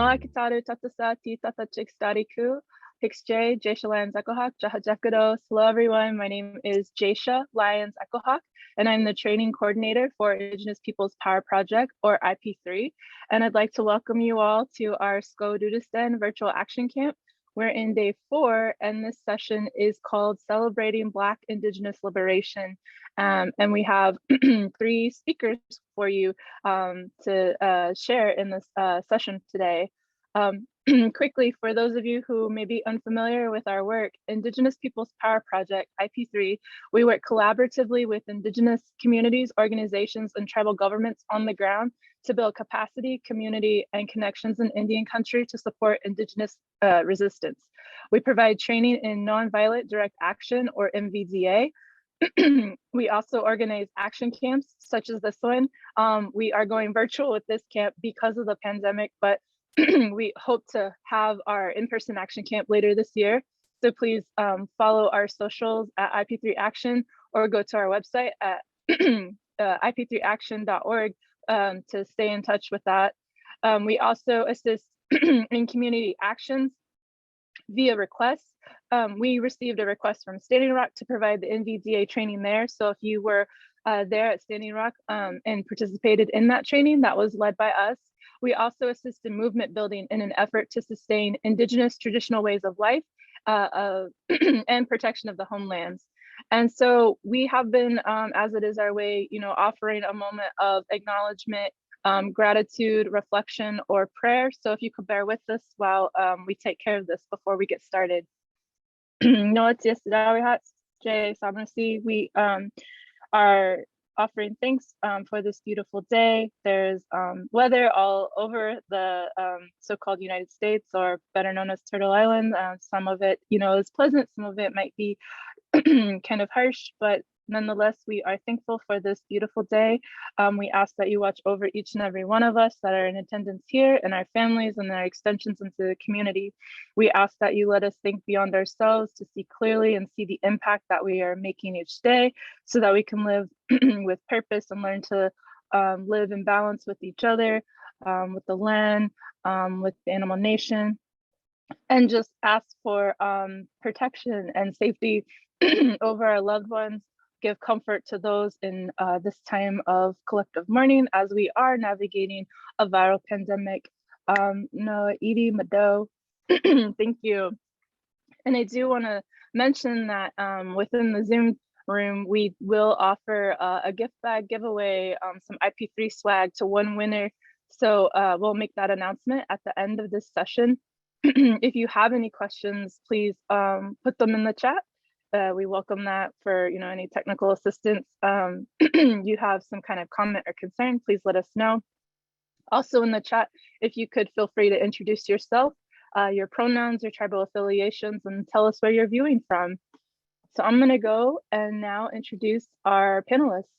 Noa Kitaru Tatasa Ti Tata Chikstariku, Hixj, Jasha Lyons Echo-Hawk, Jahajakado. Hello everyone, my name is Jasha Lyons Echo-Hawk, and I'm the training coordinator for Indigenous Peoples Power Project, or IP3. And I'd like to welcome you all to our SKODOODISDEN Virtual Action Camp. We're in day 4, and this session is called Celebrating Black Indigenous Liberation. And we have 3 speakers for you to share in this session today. Quickly, for those of you who may be unfamiliar with our work, Indigenous Peoples Power Project, IP3, we work collaboratively with Indigenous communities, organizations, and tribal governments on the ground to build capacity, community, and connections in Indian country to support Indigenous resistance. We provide training in nonviolent direct action, or MVDA. We also organize action camps such as this one. We are going virtual with this camp because of the pandemic, but we hope to have our in-person action camp later this year. So please follow our socials at IP3 Action, or go to our website at ip3action.org to stay in touch with that. We also assist in community actions via requests. We received a request from Standing Rock to provide the NVDA training there. So if you were there at Standing Rock and participated in that training, that was led by us. We also assist in movement building in an effort to sustain Indigenous traditional ways of life and protection of the homelands. And so we have been, as it is our way, offering a moment of acknowledgement, gratitude, reflection, or prayer. So if you could bear with us while we take care of this before we get started. No, it's yesterday, Jay Samasi. We are offering thanks for this beautiful day. There's weather all over the so-called United States, or better known as Turtle Island. Some of it, is pleasant. Some of it might be kind of harsh, but nonetheless, we are thankful for this beautiful day. We ask that you watch over each and every one of us that are in attendance here, and our families and their extensions into the community. We ask that you let us think beyond ourselves to see clearly and see the impact that we are making each day, so that we can live with purpose and learn to live in balance with each other, with the land, with the animal nation, and just ask for protection and safety over our loved ones. Give comfort to those in this time of collective mourning as we are navigating a viral pandemic. No, Edie Mado, thank you. And I do want to mention that within the Zoom room, we will offer a gift bag giveaway, some IP3 swag to one winner. So we'll make that announcement at the end of this session. If you have any questions, please put them in the chat. We welcome that. For any technical assistance, you have some kind of comment or concern, please let us know. Also in the chat, if you could feel free to introduce yourself, your pronouns, your tribal affiliations, and tell us where you're viewing from. So I'm going to go and now introduce our panelists.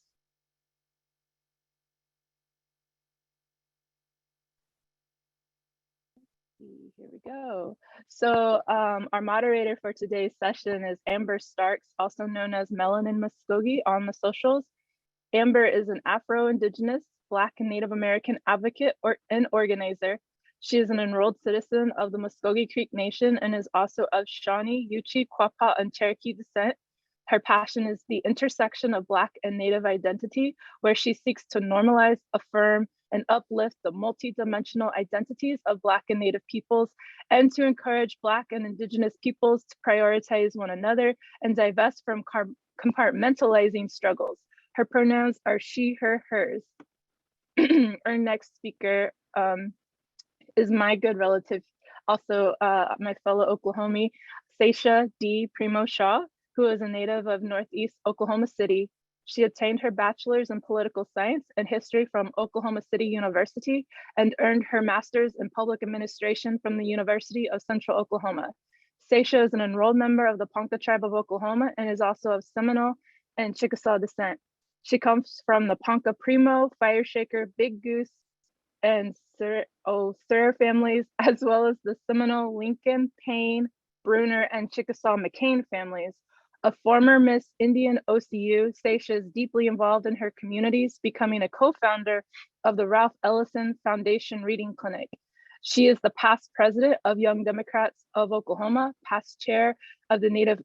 Here we go. So our moderator for today's session is Amber Starks, also known as Melanin Muscogee on the socials. Amber is an Afro Indigenous, Black and Native American advocate and organizer. She is an enrolled citizen of the Muscogee Creek Nation and is also of Shawnee, Yuchi, Quapaw, and Cherokee descent. Her passion is the intersection of Black and Native identity, where she seeks to normalize, affirm, and uplift the multidimensional identities of Black and Native peoples, and to encourage Black and Indigenous peoples to prioritize one another and divest from compartmentalizing struggles. Her pronouns are she, her, hers. Our next speaker is my good relative, also my fellow Oklahomie, Sache Primeaux-Shaw, who is a native of Northeast Oklahoma City. She obtained her bachelor's in political science and history from Oklahoma City University and earned her master's in public administration from the University of Central Oklahoma. Sache is an enrolled member of the Ponca tribe of Oklahoma and is also of Seminole and Chickasaw descent. She comes from the Ponca Primo, Fireshaker, Big Goose, and Sir families, as well as the Seminole, Lincoln, Payne, Bruner, and Chickasaw McCain families. A former Miss Indian OCU, Sache is deeply involved in her communities, becoming a co-founder of the Ralph Ellison Foundation Reading Clinic. She is the past president of Young Democrats of Oklahoma, past chair of the Native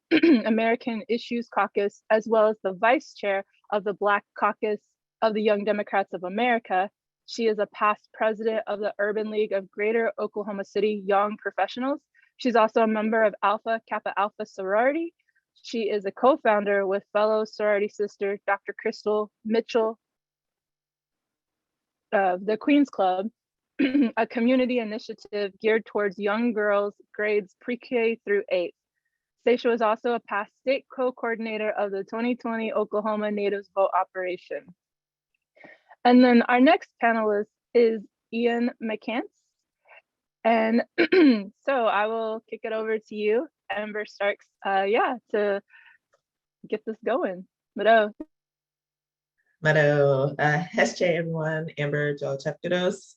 American Issues Caucus, as well as the vice chair of the Black Caucus of the Young Democrats of America. She is a past president of the Urban League of Greater Oklahoma City Young Professionals. She's also a member of Alpha Kappa Alpha sorority. She is a co-founder with fellow sorority sister, Dr. Crystal Mitchell, the Queen's Club, a community initiative geared towards young girls grades pre-K through 8th. Sache was also a past state co-coordinator of the 2020 Oklahoma Natives Vote operation. And then our next panelist is Ean McCants. And so I will kick it over to you, Amber Starks, to get this going. Mado. Hesche, everyone, Amber Joel Chepkados.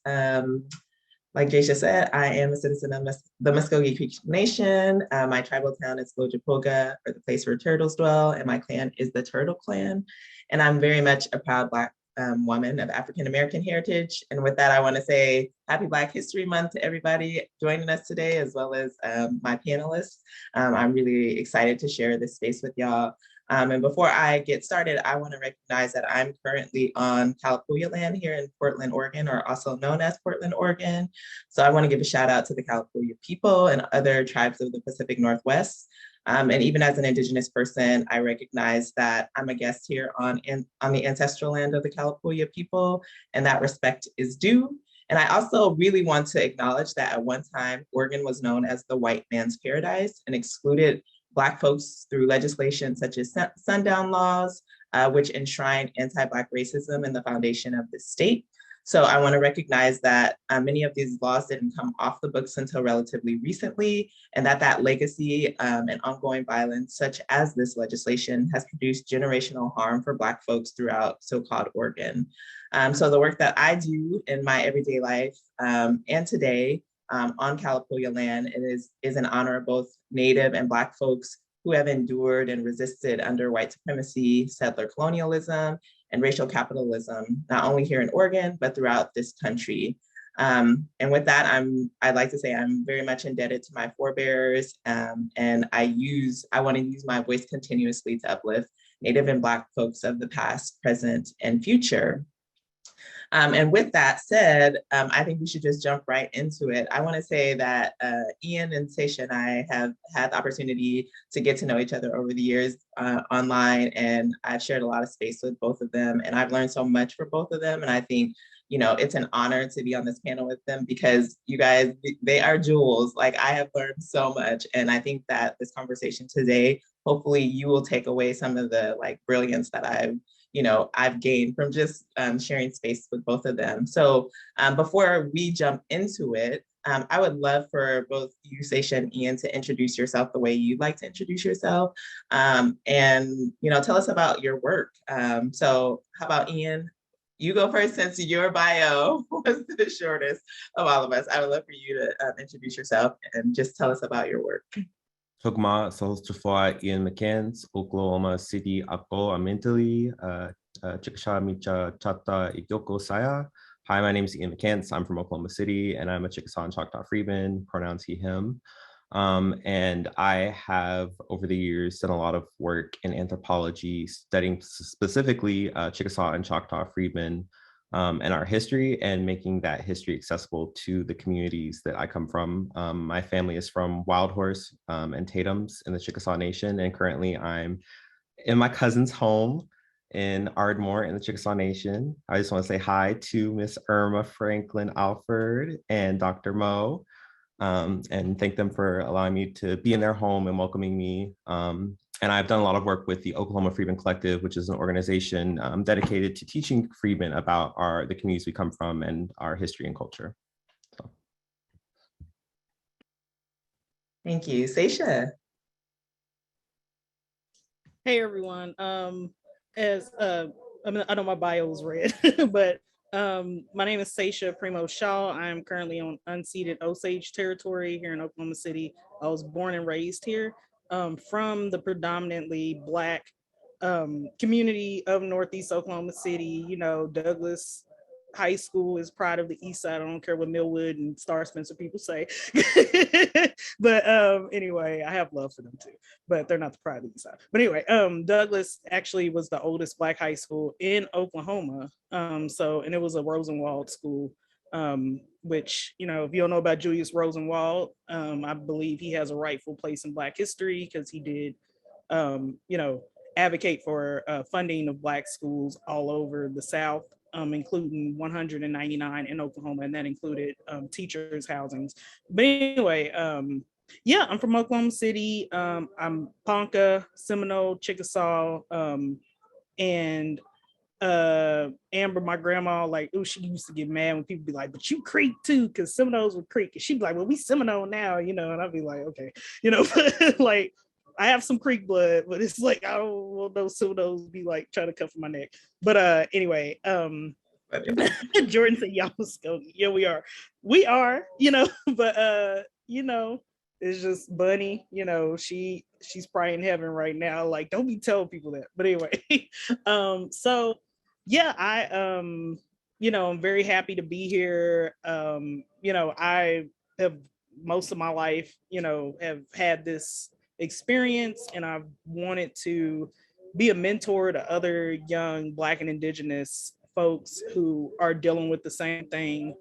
Like Jasha said, I am a citizen of the Muscogee Creek Nation. My tribal town is Lojapoga, or the place where turtles dwell, and my clan is the Turtle Clan. And I'm very much a proud Black woman of African-American heritage. And with that, I want to say Happy Black History Month to everybody joining us today, as well as my panelists. I'm really excited to share this space with y'all. And before I get started, I want to recognize that I'm currently on Kalapuya land here in Portland, Oregon, or also known as Portland, Oregon. So I want to give a shout out to the Kalapuya people and other tribes of the Pacific Northwest. And even as an Indigenous person, I recognize that I'm a guest here on the ancestral land of the Kalapuya people, and that respect is due. And I also really want to acknowledge that at one time, Oregon was known as the white man's paradise and excluded Black folks through legislation such as sundown laws, which enshrine anti-Black racism in the foundation of the state. So I want to recognize that many of these laws didn't come off the books until relatively recently, and that legacy and ongoing violence, such as this legislation, has produced generational harm for Black folks throughout so-called Oregon. So the work that I do in my everyday life and today on Kalapuya land is in honor of both Native and Black folks who have endured and resisted under white supremacy, settler colonialism, and racial capitalism, not only here in Oregon, but throughout this country. And with that, I'd like to say I'm very much indebted to my forebears, and I want to use my voice continuously to uplift Native and Black folks of the past, present, and future. And with that said, I think we should just jump right into it. I want to say that Ean and Sache and I have had the opportunity to get to know each other over the years online, and I've shared a lot of space with both of them, and I've learned so much from both of them. And I think, you know, it's an honor to be on this panel with them because you guys, they are jewels. Like, I have learned so much. And I think that this conversation today, hopefully you will take away some of the brilliance that I've gained from just sharing space with both of them. So before we jump into it, I would love for both you, Sache, and Ean to introduce yourself the way you'd like to introduce yourself, and tell us about your work. So how about Ean? You go first, since your bio was the shortest of all of us. I would love for you to introduce yourself and just tell us about your work. Tugma Solstufua Ean McCants, Oklahoma City Ako Amintali, Chikasha Micha Chata Igyoko Saya. Hi, my name is Ean McCants. I'm from Oklahoma City, and I'm a Chickasaw and Choctaw Freeman, pronouns he, him. And I have, over the years, done a lot of work in anthropology, studying specifically Chickasaw and Choctaw Freemen and our history, and making that history accessible to the communities that I come from. My family is from Wild Horse and Tatum's in the Chickasaw Nation, and currently I'm in my cousin's home in Ardmore in the Chickasaw Nation. I just want to say hi to Miss Irma Franklin Alford and Dr. Mo, and thank them for allowing me to be in their home and welcoming me. And I've done a lot of work with the Oklahoma Freedmen Collective, which is an organization dedicated to teaching freedmen about the communities we come from and our history and culture. So. Thank you. Sache. Hey, everyone. I know my bio was read, but my name is Sache Primeaux-Shaw. I'm currently on unceded Osage territory here in Oklahoma City. I was born and raised here. From the predominantly Black community of Northeast Oklahoma City, Douglas high school is proud of the East Side. I don't care what Millwood and Star Spencer people say. But anyway, I have love for them too, but they're not the pride of the East Side. But anyway, Douglas actually was the oldest Black high school in Oklahoma. And it was a Rosenwald school, which, you know, if you don't know about Julius Rosenwald, I believe he has a rightful place in Black history because he did, you know, advocate for funding of Black schools all over the South, including 199 in Oklahoma, and that included teachers' housings. But anyway, yeah, I'm from Oklahoma City. I'm Ponca, Seminole, Chickasaw, and Amber, my grandma, like, oh, she used to get mad when people be like, but you Creek too, because Seminoles were Creek. And she'd be like, well, we Seminole now, you know, and I'd be like, okay, you know, but like, I have some Creek blood, but it's like, I don't want those Seminoles be like trying to cuff my neck. But anyway, Jordan said, y'all Muscogee. Yeah, we are, you know, but you know, it's just Bunny, you know, she's probably in heaven right now. Like, don't be telling people that. But anyway, so yeah, I you know, I'm very happy to be here. You know, I have most of my life, you know, have had this experience, and I've wanted to be a mentor to other young Black and Indigenous folks who are dealing with the same thing.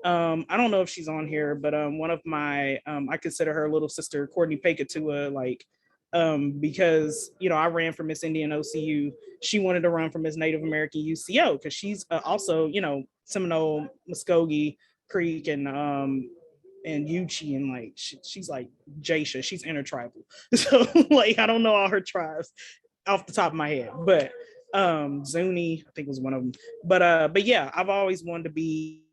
I don't know if she's on here, but one of my, I consider her little sister, Courtney Pekatua, like, because, you know, I ran for Miss Indian OCU. She wanted to run for Miss Native American UCO because she's also, you know, Seminole, Muscogee, Creek, and Yuchi, and like she's like Jasha, she's intertribal. So like I don't know all her tribes off the top of my head, but Zuni, I think was one of them. But yeah, I've always wanted to be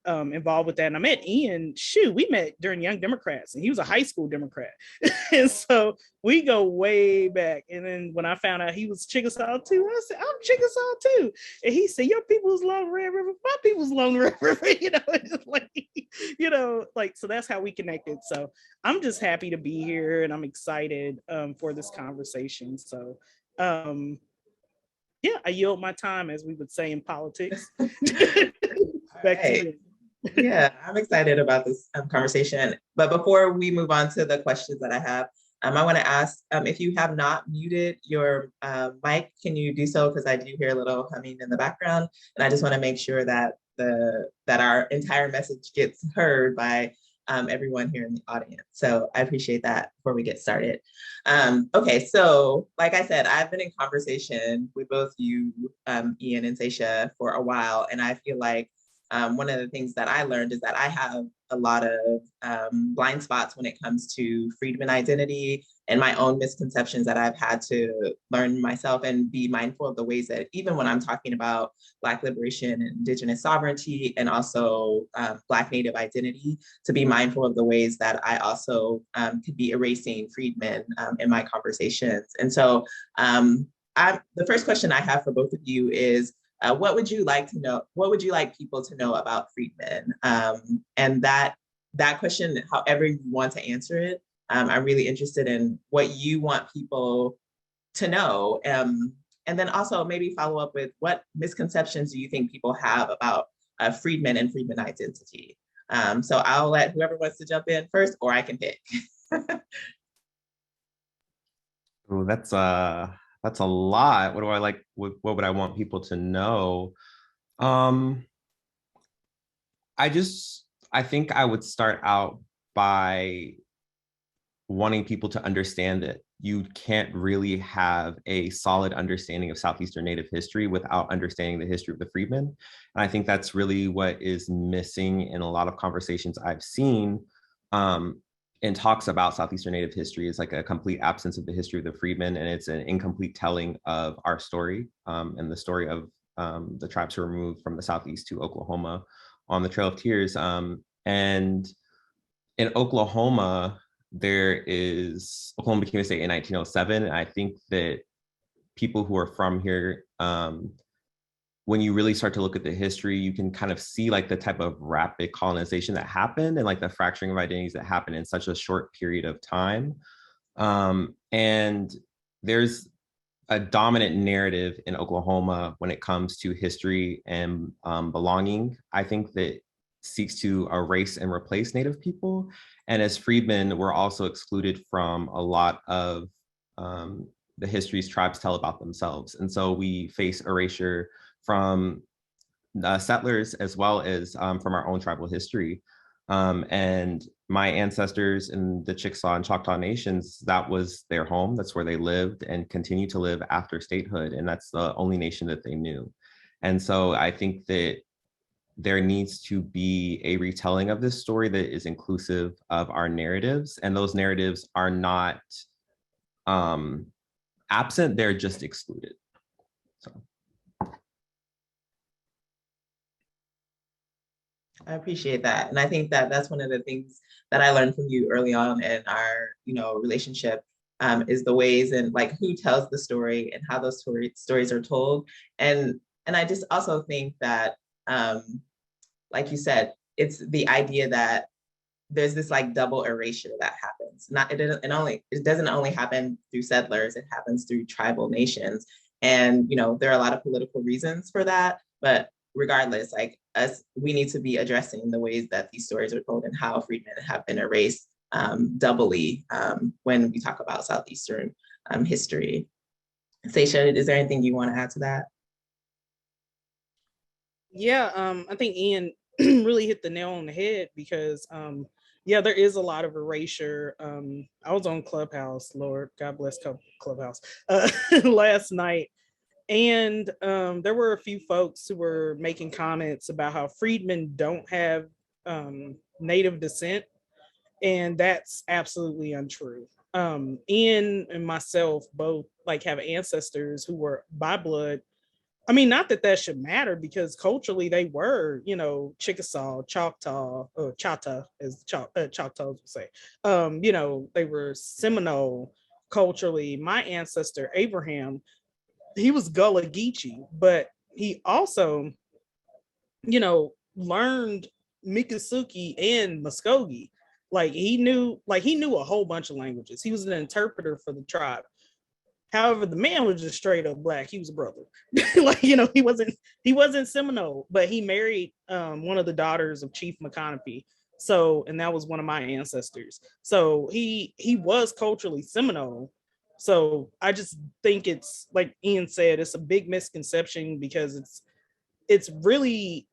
involved with that. And I met Ian, we met during Young Democrats, and he was a high school Democrat. And so we go way back. And then when I found out he was Chickasaw too, I said, I'm Chickasaw too. And he said, your people's along Red River, my people's along Red River, you know, it's like, you know, like, so that's how we connected. So I'm just happy to be here, and I'm excited for this conversation. So yeah, I yield my time, as we would say in politics. Back to you. Yeah, I'm excited about this conversation. But before we move on to the questions that I have, I want to ask if you have not muted your mic, can you do so? Because I do hear a little humming in the background, and I just want to make sure that that our entire message gets heard by everyone here in the audience. So I appreciate that before we get started. Okay, so like I said, I've been in conversation with both you, Ian and Sache, for a while, and I feel like one of the things that I learned is that I have a lot of blind spots when it comes to freedom and identity, and my own misconceptions that I've had to learn myself, and be mindful of the ways that even when I'm talking about Black liberation and Indigenous sovereignty, and also Black Native identity, to be mindful of the ways that I also could be erasing freedmen in my conversations. And so the first question I have for both of you is, what would you like to know? What would you like people to know about freedmen? And that question, however you want to answer it, I'm really interested in what you want people to know. And then also maybe follow up with, what misconceptions do you think people have about freedmen and freedmen identity? So I'll let whoever wants to jump in first, or I can pick. Oh, that's a lot. What do I like? What would I want people to know? I think I would start out by wanting people to understand that you can't really have a solid understanding of Southeastern Native history without understanding the history of the freedmen. And I think that's really what is missing in a lot of conversations I've seen in talks about Southeastern Native history, is like a complete absence of the history of the freedmen, and it's an incomplete telling of our story and the story of the tribes who were moved from the Southeast to Oklahoma on the Trail of Tears. And in Oklahoma, Oklahoma became a state in 1907. And I think that people who are from here, when you really start to look at the history, you can kind of see like the type of rapid colonization that happened, and like the fracturing of identities that happened in such a short period of time. And there's a dominant narrative in Oklahoma when it comes to history and belonging, I think that seeks to erase and replace Native people. And as freedmen, we're also excluded from a lot of the histories tribes tell about themselves. And so we face erasure from settlers as well as from our own tribal history. And my ancestors in the Chickasaw and Choctaw nations, that was their home. That's where they lived and continue to live after statehood. And that's the only nation that they knew. And so I think that there needs to be a retelling of this story that is inclusive of our narratives. And those narratives are not absent, they're just excluded. So. I appreciate that. And I think that that's one of the things that I learned from you early on in our, relationship, is the ways and like who tells the story and how those stories are told. And I just also think that, like you said, it's the idea that there's this like double erasure that happens. It doesn't only happen through settlers, it happens through tribal nations. And, there are a lot of political reasons for that, but regardless, like we need to be addressing the ways that these stories are told and how freedmen have been erased doubly when we talk about Southeastern history. Sache, is there anything you want to add to that? Yeah, I think Ian really hit the nail on the head because yeah, there is a lot of erasure. I was on Clubhouse, Lord, God bless Clubhouse, last night. And there were a few folks who were making comments about how freedmen don't have Native descent. And that's absolutely untrue. Ian and myself both like have ancestors who were by blood. I mean, not that that should matter because culturally they were, Chickasaw, Choctaw, or Chata, as Choctaws would say. They were Seminole culturally. My ancestor, Abraham, he was Gullah Geechee, but he also, learned Mvskoke and Muscogee. Like he knew a whole bunch of languages. He was an interpreter for the tribe. However, the man was just straight up Black. He was a brother. He wasn't Seminole, but he married one of the daughters of Chief McConaughey. So, and that was one of my ancestors. So he was culturally Seminole. So I just think it's like Ian said, it's a big misconception because it's really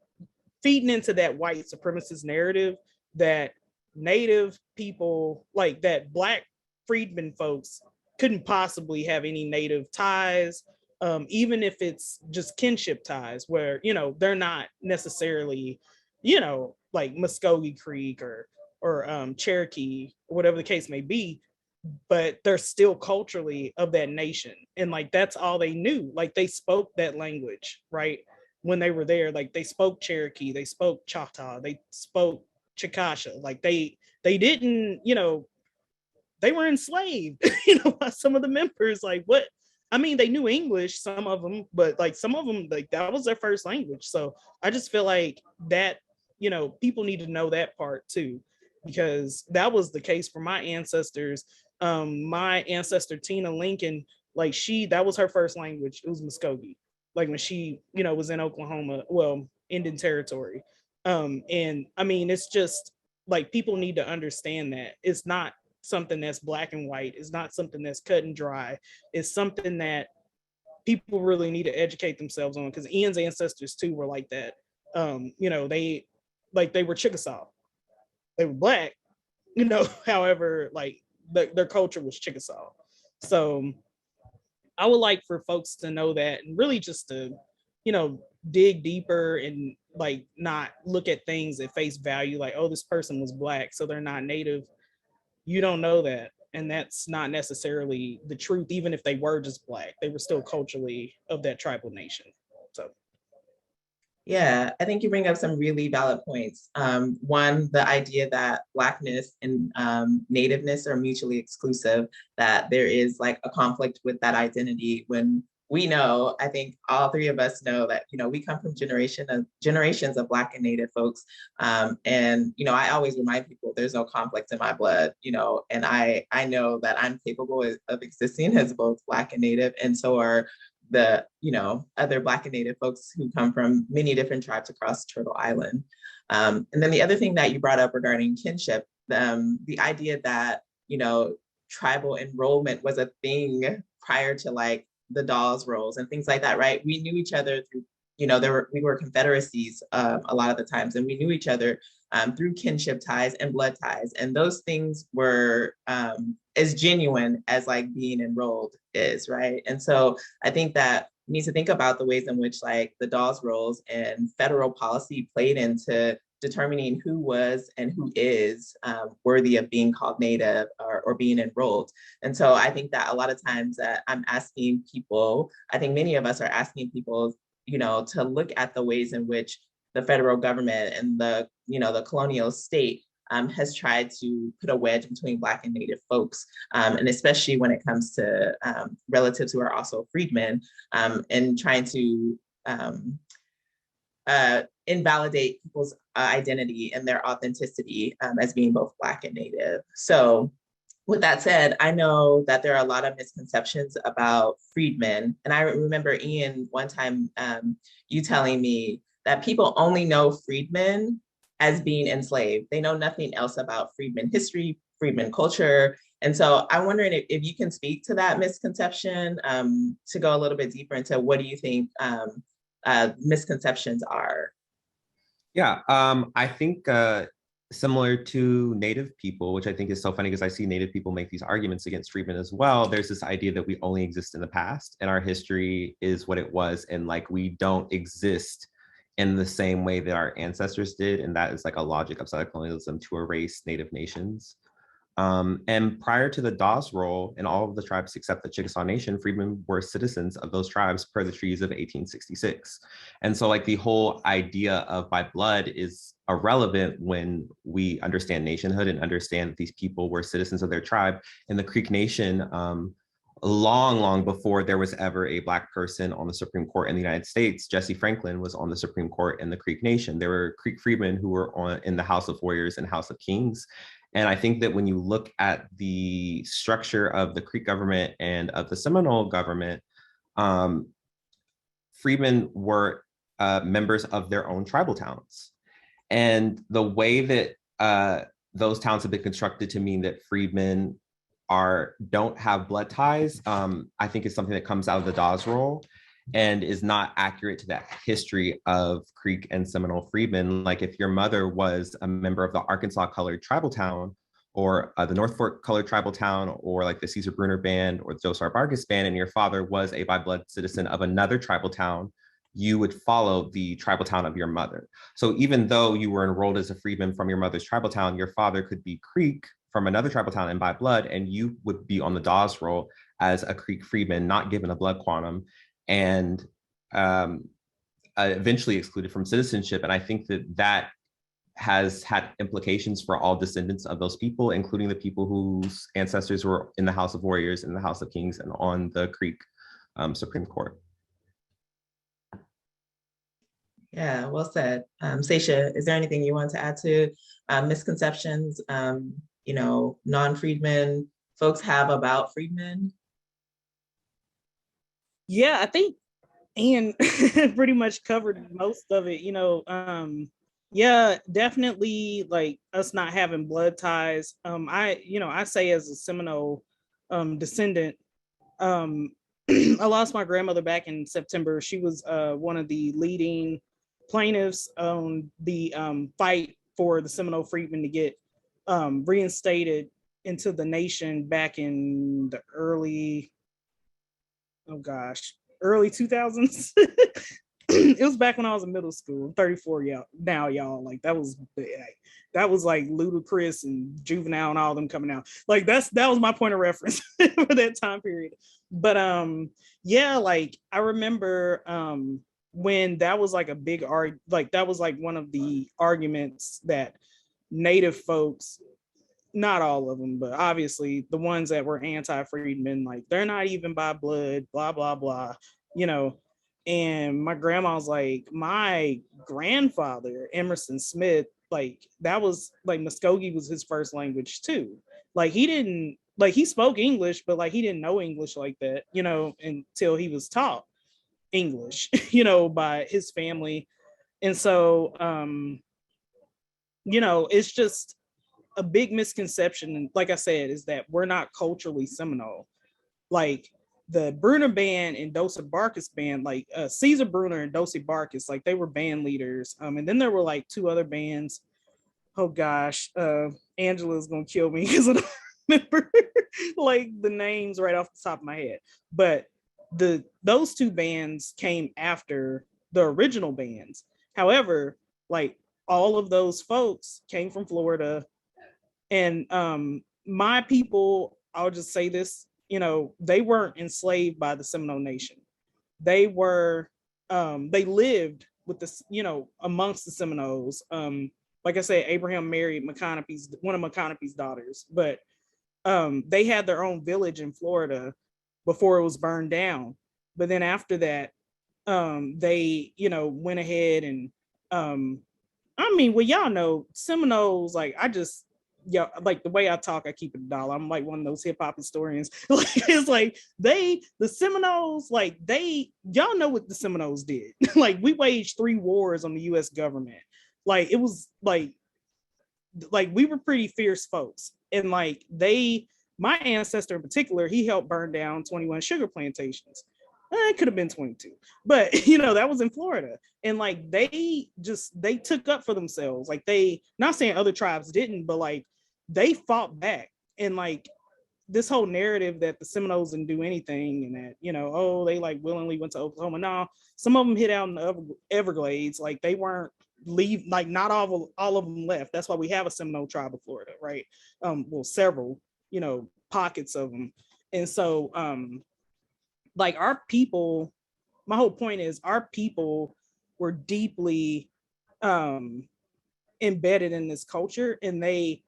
feeding into that white supremacist narrative that Native people, like that Black freedmen folks, couldn't possibly have any Native ties, even if it's just kinship ties where, they're not necessarily, like Muscogee Creek or Cherokee, or whatever the case may be, but they're still culturally of that nation. And like, that's all they knew. Like they spoke that language, right? When they were there, like they spoke Cherokee, they spoke Choctaw, they spoke Chickasha. Like they didn't, they were enslaved, by some of the members. Like what? I mean, they knew English, some of them, but like some of them, like that was their first language. So I just feel like that, people need to know that part too, because that was the case for my ancestors. My ancestor, Tina Lincoln, like that was her first language. It was Muscogee. Like when she, was in Oklahoma, well, Indian Territory. And I mean, it's just like people need to understand that it's not something that's black and white. It's not something that's cut and dry. It's something that people really need to educate themselves on, because Ian's ancestors too were like that. They were Chickasaw. They were Black, however, like their culture was Chickasaw. So I would like for folks to know that and really just to, dig deeper and like not look at things at face value, like, oh, this person was Black, so they're not Native. You don't know that. And that's not necessarily the truth. Even if they were just Black, they were still culturally of that tribal nation. So. Yeah, I think you bring up some really valid points. One, the idea that Blackness and Nativeness are mutually exclusive, that there is like a conflict with that identity when we know, I think all three of us know that, we come from generations of Black and Native folks. And, I always remind people there's no conflict in my blood, and I know that I'm capable of existing as both Black and Native, and so are the, other Black and Native folks who come from many different tribes across Turtle Island. And then the other thing that you brought up regarding kinship, the idea that, tribal enrollment was a thing prior to like the dolls rolls and things like that, right? We knew each other through, we were confederacies a lot of the times, and we knew each other through kinship ties and blood ties. And those things were as genuine as like being enrolled is, right? And so I think that we need to think about the ways in which like the dolls rolls and federal policy played into determining who was and who is worthy of being called Native or being enrolled. And so I think that a lot of times I'm asking people, I think many of us are asking people, to look at the ways in which the federal government and the colonial state has tried to put a wedge between Black and Native folks, and especially when it comes to relatives who are also freedmen, and trying to invalidate people's identity and their authenticity as being both Black and Native. So with that said, I know that there are a lot of misconceptions about freedmen. And I remember, Ian, one time you telling me that people only know freedmen as being enslaved. They know nothing else about freedmen history, freedmen culture. And so I'm wondering if you can speak to that misconception, to go a little bit deeper into what do you think misconceptions are? Yeah, I think similar to Native people, which I think is so funny because I see Native people make these arguments against freedmen as well. There's this idea that we only exist in the past and our history is what it was. And like, we don't exist in the same way that our ancestors did. And that is like a logic of settler colonialism to erase Native nations. And prior to the Dawes Roll in all of the tribes except the Chickasaw Nation, freedmen were citizens of those tribes per the treaties of 1866. And so like the whole idea of by blood is irrelevant when we understand nationhood and understand that these people were citizens of their tribe. In the Creek Nation, long before there was ever a Black person on the Supreme Court in the United States, Jesse Franklin was on the Supreme Court in the Creek Nation. There were Creek freedmen who were in the House of Warriors and House of Kings. And I think that when you look at the structure of the Creek government and of the Seminole government, freedmen were members of their own tribal towns. And the way that those towns have been constructed to mean that freedmen don't have blood ties, I think is something that comes out of the Dawes Roll and is not accurate to that history of Creek and Seminole freedmen. Like if your mother was a member of the Arkansas colored tribal town or the North Fork colored tribal town or like the Caesar Bruner band or the Joseph Vargas band, and your father was a by blood citizen of another tribal town, you would follow the tribal town of your mother. So even though you were enrolled as a freedman from your mother's tribal town, your father could be Creek from another tribal town and by blood, and you would be on the Dawes Roll as a Creek freedman, not given a blood quantum, and eventually excluded from citizenship. And I think that has had implications for all descendants of those people, including the people whose ancestors were in the House of Warriors, in the House of Kings, and on the Creek Supreme Court. Yeah, well said. Sache, is there anything you want to add to misconceptions, non-freedmen folks have about freedmen? Yeah, I think Ian pretty much covered most of it, yeah, definitely like us not having blood ties. I say as a Seminole descendant, I lost my grandmother back in September. She was one of the leading plaintiffs on the fight for the Seminole freedmen to get reinstated into the nation back in the early 2000s. It was back when I was in middle school. I'm 34 y'all. Like that was like Ludacris and Juvenile and all them coming out. Like that was my point of reference for that time period. But yeah, like I remember when that was like a big that was like one of the arguments that Native folks, not all of them, but obviously the ones that were anti-freedmen, like they're not even by blood, blah, blah, blah. you know. And my grandma was like, my grandfather, Emerson Smith, like that was like Muscogee was his first language too. Like he didn't, like he spoke English, but like he didn't know English like that, you know, until he was taught English, you know, by his family. And so, you know, it's just a big misconception, like I said, is that we're not culturally Seminole. Like the Bruner band and Dosa Barkus band, like Caesar Bruner and Dosa Barkus, like they were band leaders. And then there were like two other bands. Oh gosh, Angela's gonna kill me because I don't remember like the names right off the top of my head. But those two bands came after the original bands. However, like all of those folks came from Florida. And my people, I'll just say this, you know, they weren't enslaved by the Seminole Nation. They were, they lived with this, you know, amongst the Seminoles. Like I said, Abraham married one of McConapee's daughters, but they had their own village in Florida before it was burned down. But then after that, they, you know, went ahead and, I mean, well, y'all know Seminoles, like yeah, like the way I talk, I keep it $1. I'm like one of those hip hop historians. Like it's like the Seminoles, like y'all know what the Seminoles did. Like we waged 3 wars on the U.S. government. Like it was like we were pretty fierce folks. And like my ancestor in particular, he helped burn down 21 sugar plantations. It could have been 22, but you know, that was in Florida. And like they took up for themselves. Like not saying other tribes didn't, but like they fought back. And like this whole narrative that the Seminoles didn't do anything and that, you know, oh, they like willingly went to Oklahoma. No, some of them hid out in the Everglades. Like they weren't like not all of them left. That's why we have a Seminole tribe of Florida, right? Well, several, you know, pockets of them. And so like our people, my whole point is our people were deeply embedded in this culture, and they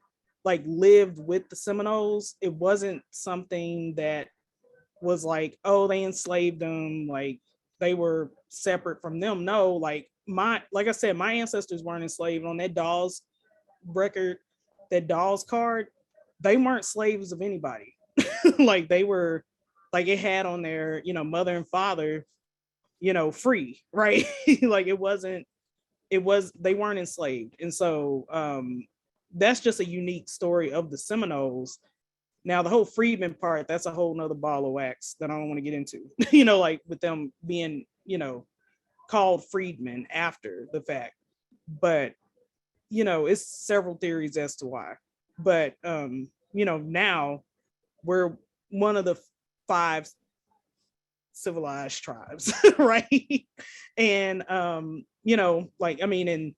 like lived with the Seminoles. It wasn't something that was like, oh, they enslaved them, like they were separate from them. No, like I said, my ancestors weren't enslaved. On that Dawes record, that Dawes card, they weren't slaves of anybody. Like they were, like it had on there, you know, mother and father, you know, free, right? Like they weren't enslaved. And so that's just a unique story of the Seminoles. Now the whole freedman part, that's a whole nother ball of wax that I don't want to get into, you know, like with them being, you know, called freedmen after the fact. But, you know, it's several theories as to why. But, you know, now we're one of the 5 civilized tribes, right? And, you know, like, I mean, and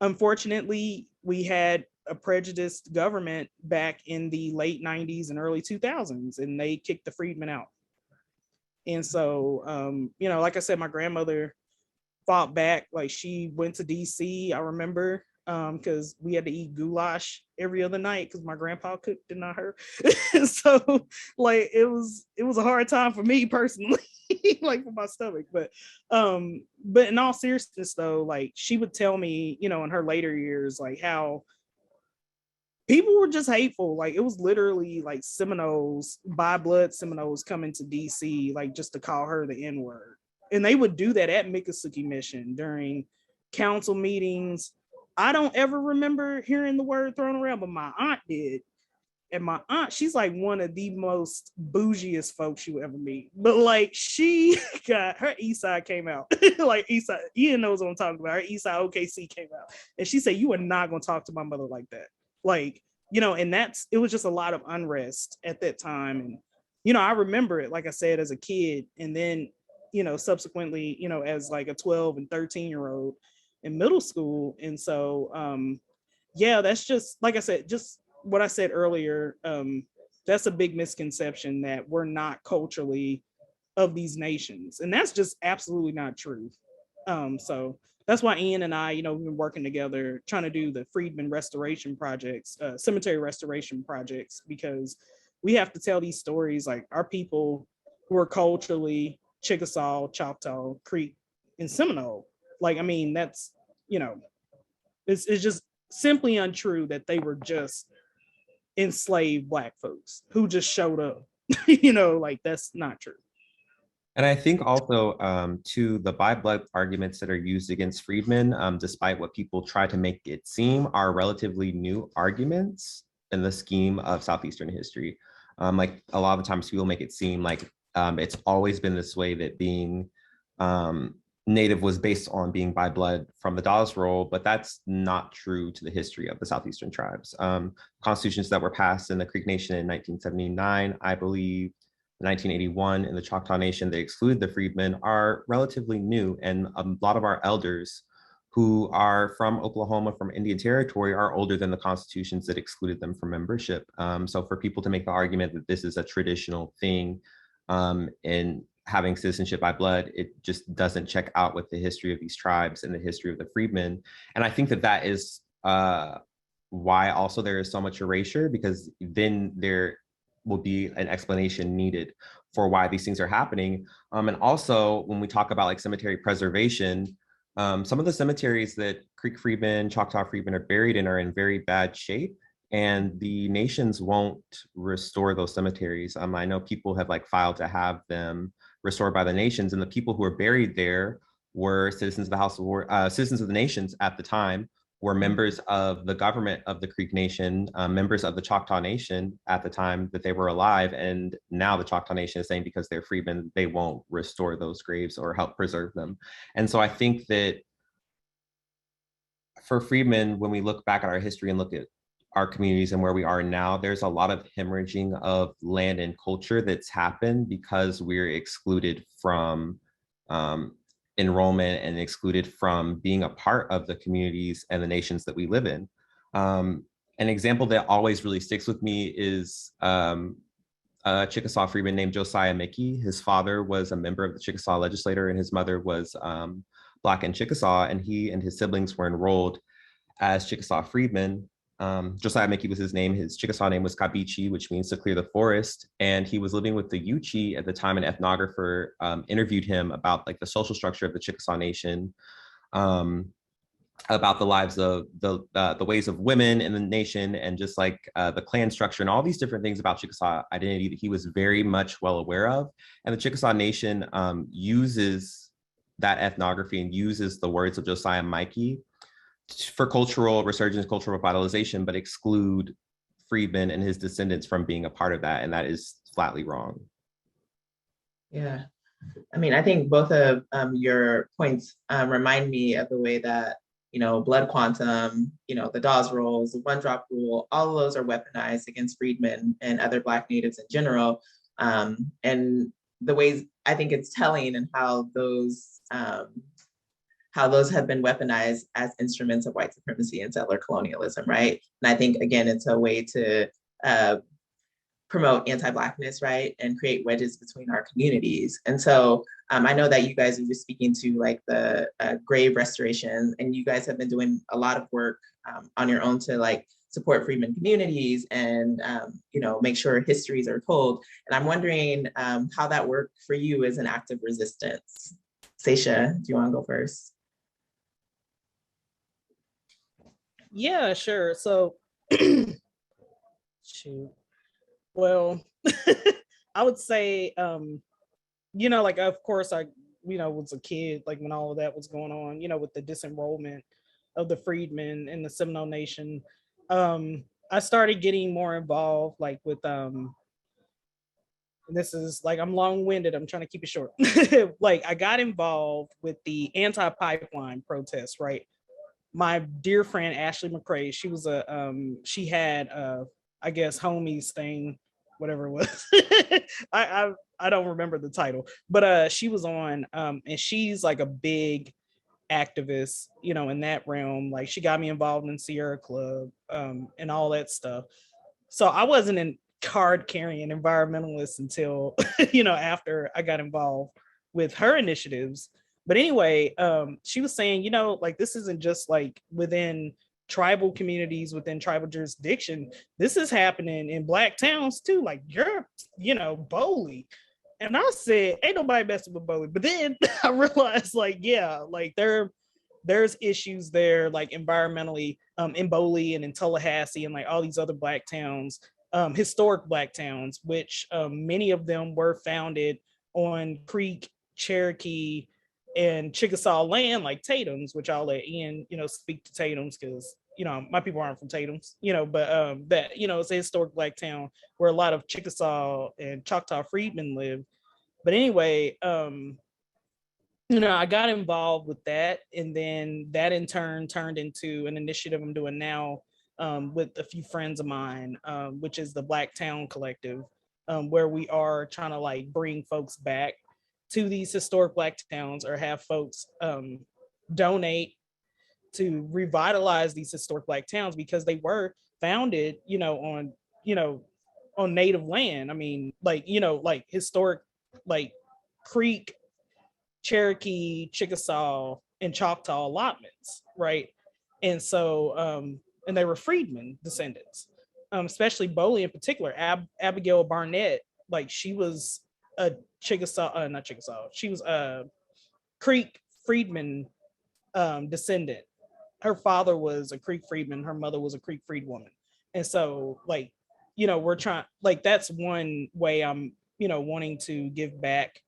unfortunately, we had a prejudiced government back in the late 90s and early 2000s, and they kicked the freedmen out. And so, you know, like I said, my grandmother fought back. Like she went to DC, I remember, because we had to eat goulash every other night because my grandpa cooked and not her. So like it was a hard time for me personally, like for my stomach. But in all seriousness though, like she would tell me, you know, in her later years, like how people were just hateful. Like it was literally like Seminoles, by blood Seminoles coming to DC, like just to call her the N-word. And they would do that at Mvskoke Mission during council meetings. I don't ever remember hearing the word thrown around, but my aunt did. And my aunt, she's like one of the most bougiest folks you ever meet. But like she got, her East Side came out. Like East Side, Ian knows what I'm talking about. Her East Side OKC came out. And she said, you are not going to talk to my mother like that. Like, you know, and it was just a lot of unrest at that time. And, you know, I remember it, like I said, as a kid. And then, you know, subsequently, you know, as like a 12 and 13-year-old in middle school. And so, yeah, that's just, like I said, just what I said earlier, that's a big misconception that we're not culturally of these nations. And that's just absolutely not true. So that's why Ian and I, you know, we've been working together trying to do the freedmen restoration projects, cemetery restoration projects, because we have to tell these stories. Like our people were culturally Chickasaw, Choctaw, Creek, and Seminole. Like, I mean, that's, you know, it's just simply untrue that they were just enslaved Black folks who just showed up. You know, like, that's not true. And I think also to the by blood arguments that are used against freedmen, despite what people try to make it seem, are relatively new arguments in the scheme of Southeastern history. Like a lot of the times people make it seem like it's always been this way, that being Native was based on being by blood from the Dawes Roll, but that's not true to the history of the Southeastern tribes. Constitutions that were passed in the Creek Nation in 1979, I believe, 1981 in the Choctaw Nation, they excluded the freedmen, are relatively new. And a lot of our elders who are from Oklahoma, from Indian Territory, are older than the constitutions that excluded them from membership. So for people to make the argument that this is a traditional thing in having citizenship by blood, it just doesn't check out with the history of these tribes and the history of the freedmen. And I think that that is why also there is so much erasure, because then there will be an explanation needed for why these things are happening. And also when we talk about like cemetery preservation, some of the cemeteries that Creek freedmen, Choctaw freedmen are buried in are in very bad shape, and the nations won't restore those cemeteries. I know people have like filed to have them restored by the nations, and the people who are buried there were citizens of the House of War, citizens of the nations at the time, were members of the government of the Creek Nation, members of the Choctaw Nation at the time that they were alive. And now the Choctaw Nation is saying because they're freedmen, they won't restore those graves or help preserve them. And so I think that for freedmen, when we look back at our history and look at our communities and where we are now, there's a lot of hemorrhaging of land and culture that's happened because we're excluded from enrollment and excluded from being a part of the communities and the nations that we live in. An example that always really sticks with me is a Chickasaw freedman named Josiah Mickey. His father was a member of the Chickasaw legislature and his mother was Black and Chickasaw, and he and his siblings were enrolled as Chickasaw freedmen. Josiah Mickey was his name. His Chickasaw name was Kabichi, which means to clear the forest. And he was living with the Yuchi at the time. An ethnographer interviewed him about like the social structure of the Chickasaw Nation, about the lives of the ways of women in the nation, and just like the clan structure and all these different things about Chickasaw identity that he was very much well aware of. And the Chickasaw Nation uses that ethnography and uses the words of Josiah Mickey for cultural resurgence, cultural revitalization, but exclude freedmen and his descendants from being a part of that. And that is flatly wrong. Yeah, I mean, I think both of your points remind me of the way that, you know, blood quantum, you know, the Dawes rolls, the one drop rule, all of those are weaponized against freedmen and other Black natives in general. And the ways, I think it's telling in how those have been weaponized as instruments of white supremacy and settler colonialism, right? And I think, again, it's a way to promote anti-Blackness, right? And create wedges between our communities. And so I know that you guys are just speaking to like the grave restoration, and you guys have been doing a lot of work on your own to like support freedmen communities and, you know, make sure histories are told. And I'm wondering how that worked for you as an act of resistance. Sache, do you want to go first? Yeah, sure. So, shoot. Well, I would say, you know, like, of course, I, you know, was a kid, like when all of that was going on, you know, with the disenrollment of the freedmen in the Seminole Nation. I started getting more involved, like with, and this is like, I'm long-winded, I'm trying to keep it short. Like, I got involved with the anti-pipeline protests, right? My dear friend Ashley McCrae, she was she had I guess homies thing, whatever it was. I don't remember the title, but she was on and she's like a big activist, you know, in that realm. Like, she got me involved in Sierra Club and all that stuff. So I wasn't a card carrying environmentalist until you know, after I got involved with her initiatives. But anyway, she was saying, you know, like, this isn't just like within tribal communities, within tribal jurisdiction. This is happening in Black towns too, like you're, you know, Bowley, And I said, ain't nobody messing with Bowling. But then I realized, like, yeah, like there's issues there, like environmentally, in Bowling and in Tallahassee and like all these other Black towns, historic Black towns, which many of them were founded on Creek, Cherokee, and Chickasaw land, like Tatum's, which I'll let Ian, speak to Tatum's because, my people aren't from Tatum's, but that, it's a historic Black town where a lot of Chickasaw and Choctaw freedmen live. But anyway, I got involved with that, and then that in turn turned into an initiative I'm doing now with a few friends of mine, which is the Black Town Collective, where we are trying to like bring folks back to these historic Black towns or have folks donate to revitalize these historic Black towns because they were founded, on native land. I mean, like historic, like Creek, Cherokee, Chickasaw, and Choctaw allotments, right? And so, and they were freedmen descendants, especially Bowley in particular. Abigail Barnett, like she was a Chickasaw, not Chickasaw, she was a Creek freedman descendant. Her father was a Creek freedman, her mother was a Creek freedwoman. And so, like, we're trying, like, that's one way I'm, wanting to give back.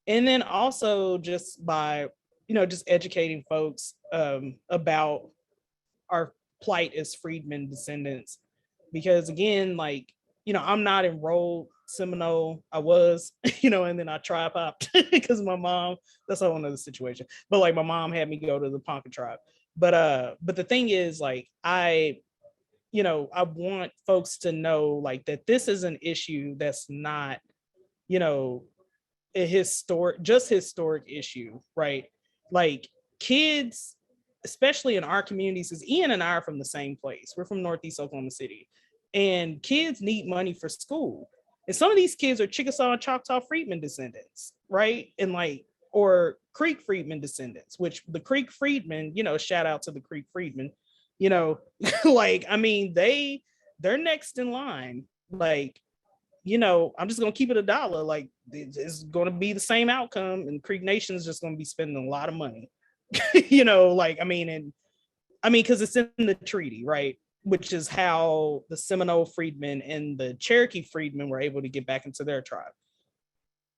And then also just by, just educating folks about our plight as freedmen descendants. Because again, like, I'm not enrolled Seminole. I was, and then I tri-popped because my mom, that's a whole nother situation. But like my mom had me go to the Ponca tribe. But the thing is, like, I want folks to know like that this is an issue that's not, a historic issue, right? Like kids, especially in our communities, because Ian and I are from the same place. We're from Northeast Oklahoma City, and kids need money for school. And some of these kids are Chickasaw and Choctaw freedmen descendants, right? And like, or Creek freedmen descendants, which the Creek freedmen, shout out to the Creek freedmen, like, I mean, they're next in line. Like, I'm just gonna keep it $1. Like, it's gonna be the same outcome, and Creek Nation is just gonna be spending a lot of money. Like, I mean, because it's in the treaty, right? Which is how the Seminole freedmen and the Cherokee freedmen were able to get back into their tribe.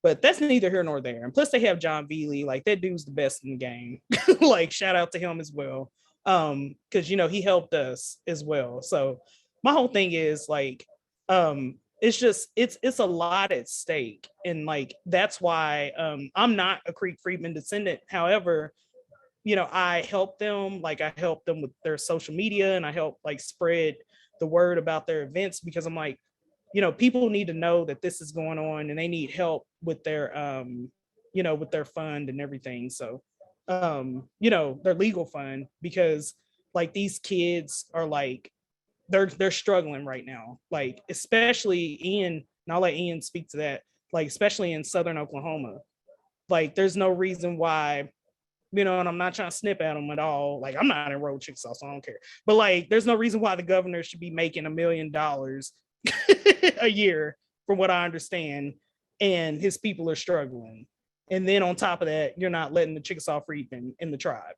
But that's neither here nor there. And plus, they have John Veely, like that dude's the best in the game. Like, shout out to him as well, because he helped us as well. So my whole thing is like, it's just it's a lot at stake, and like that's why I'm not a Creek freedman descendant. However, I help them, like I help them with their social media, and I help like spread the word about their events, because I'm like, people need to know that this is going on, and they need help with their with their fund and everything. So their legal fund, because like these kids are like, they're struggling right now, like especially Ian, and I'll let Ian speak to that, like especially in southern Oklahoma. Like there's no reason why, and I'm not trying to snip at them at all, like I'm not enrolled Chickasaw, so I don't care, but like there's no reason why the governor should be making $1 million a year, from what I understand, and his people are struggling. And then on top of that, you're not letting the Chickasaw freedmen in the tribe.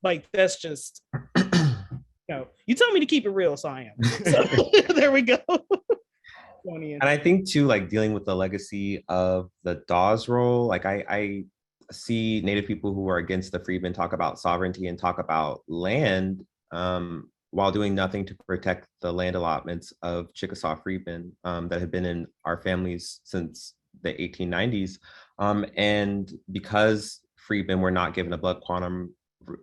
Like that's just you tell me to keep it real, so I am. So there we go. And I think too, like dealing with the legacy of the Dawes role, like I see Native people who are against the freedmen talk about sovereignty and talk about land, while doing nothing to protect the land allotments of Chickasaw freedmen that have been in our families since the 1890s. And because freedmen were not given a blood quantum,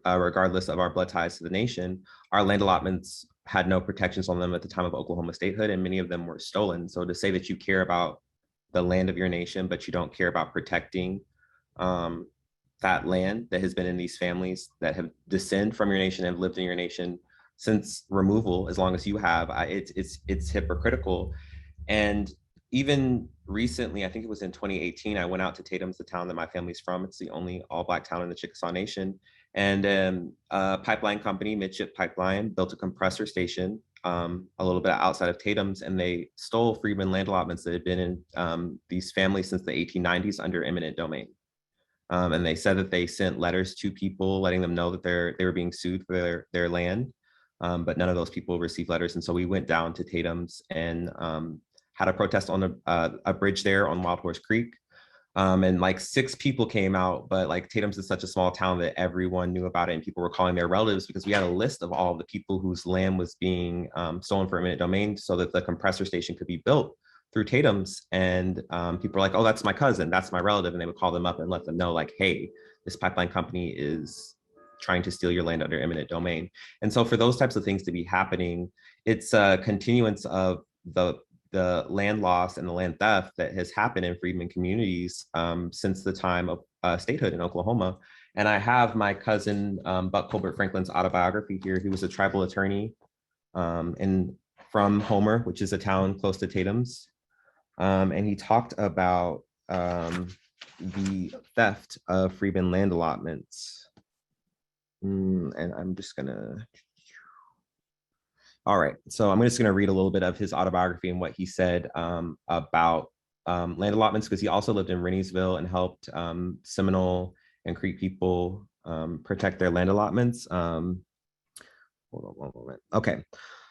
regardless of our blood ties to the nation, our land allotments had no protections on them at the time of Oklahoma statehood, and many of them were stolen. So to say that you care about the land of your nation, but you don't care about protecting that land that has been in these families that have descended from your nation and lived in your nation since removal, as long as you have, it's hypocritical. And even recently, I think it was in 2018, I went out to Tatum's, the town that my family's from. It's the only all Black town in the Chickasaw Nation. And a pipeline company, Midship Pipeline, built a compressor station a little bit outside of Tatum's, and they stole freedmen land allotments that had been in these families since the 1890s under eminent domain. And they said that they sent letters to people letting them know that they were being sued for their land, but none of those people received letters. And so we went down to Tatum's and had a protest on a bridge there on Wild Horse Creek. And like 6 people came out, but like Tatum's is such a small town that everyone knew about it and people were calling their relatives, because we had a list of all of the people whose land was being stolen for eminent domain so that the compressor station could be built through Tatum's. And people were like, oh, that's my cousin, that's my relative. And they would call them up and let them know like, hey, this pipeline company is trying to steal your land under eminent domain. And so for those types of things to be happening, it's a continuance of the land loss and the land theft that has happened in freedmen communities since the time of statehood in Oklahoma. And I have my cousin, Buck Colbert Franklin's autobiography here. He was a tribal attorney from Homer, which is a town close to Tatum's. And he talked about the theft of freedmen land allotments. And I'm just gonna, all right, so I'm just going to read a little bit of his autobiography and what he said about land allotments, because he also lived in Renniesville and helped Seminole and Creek people protect their land allotments. Hold on one moment. Okay,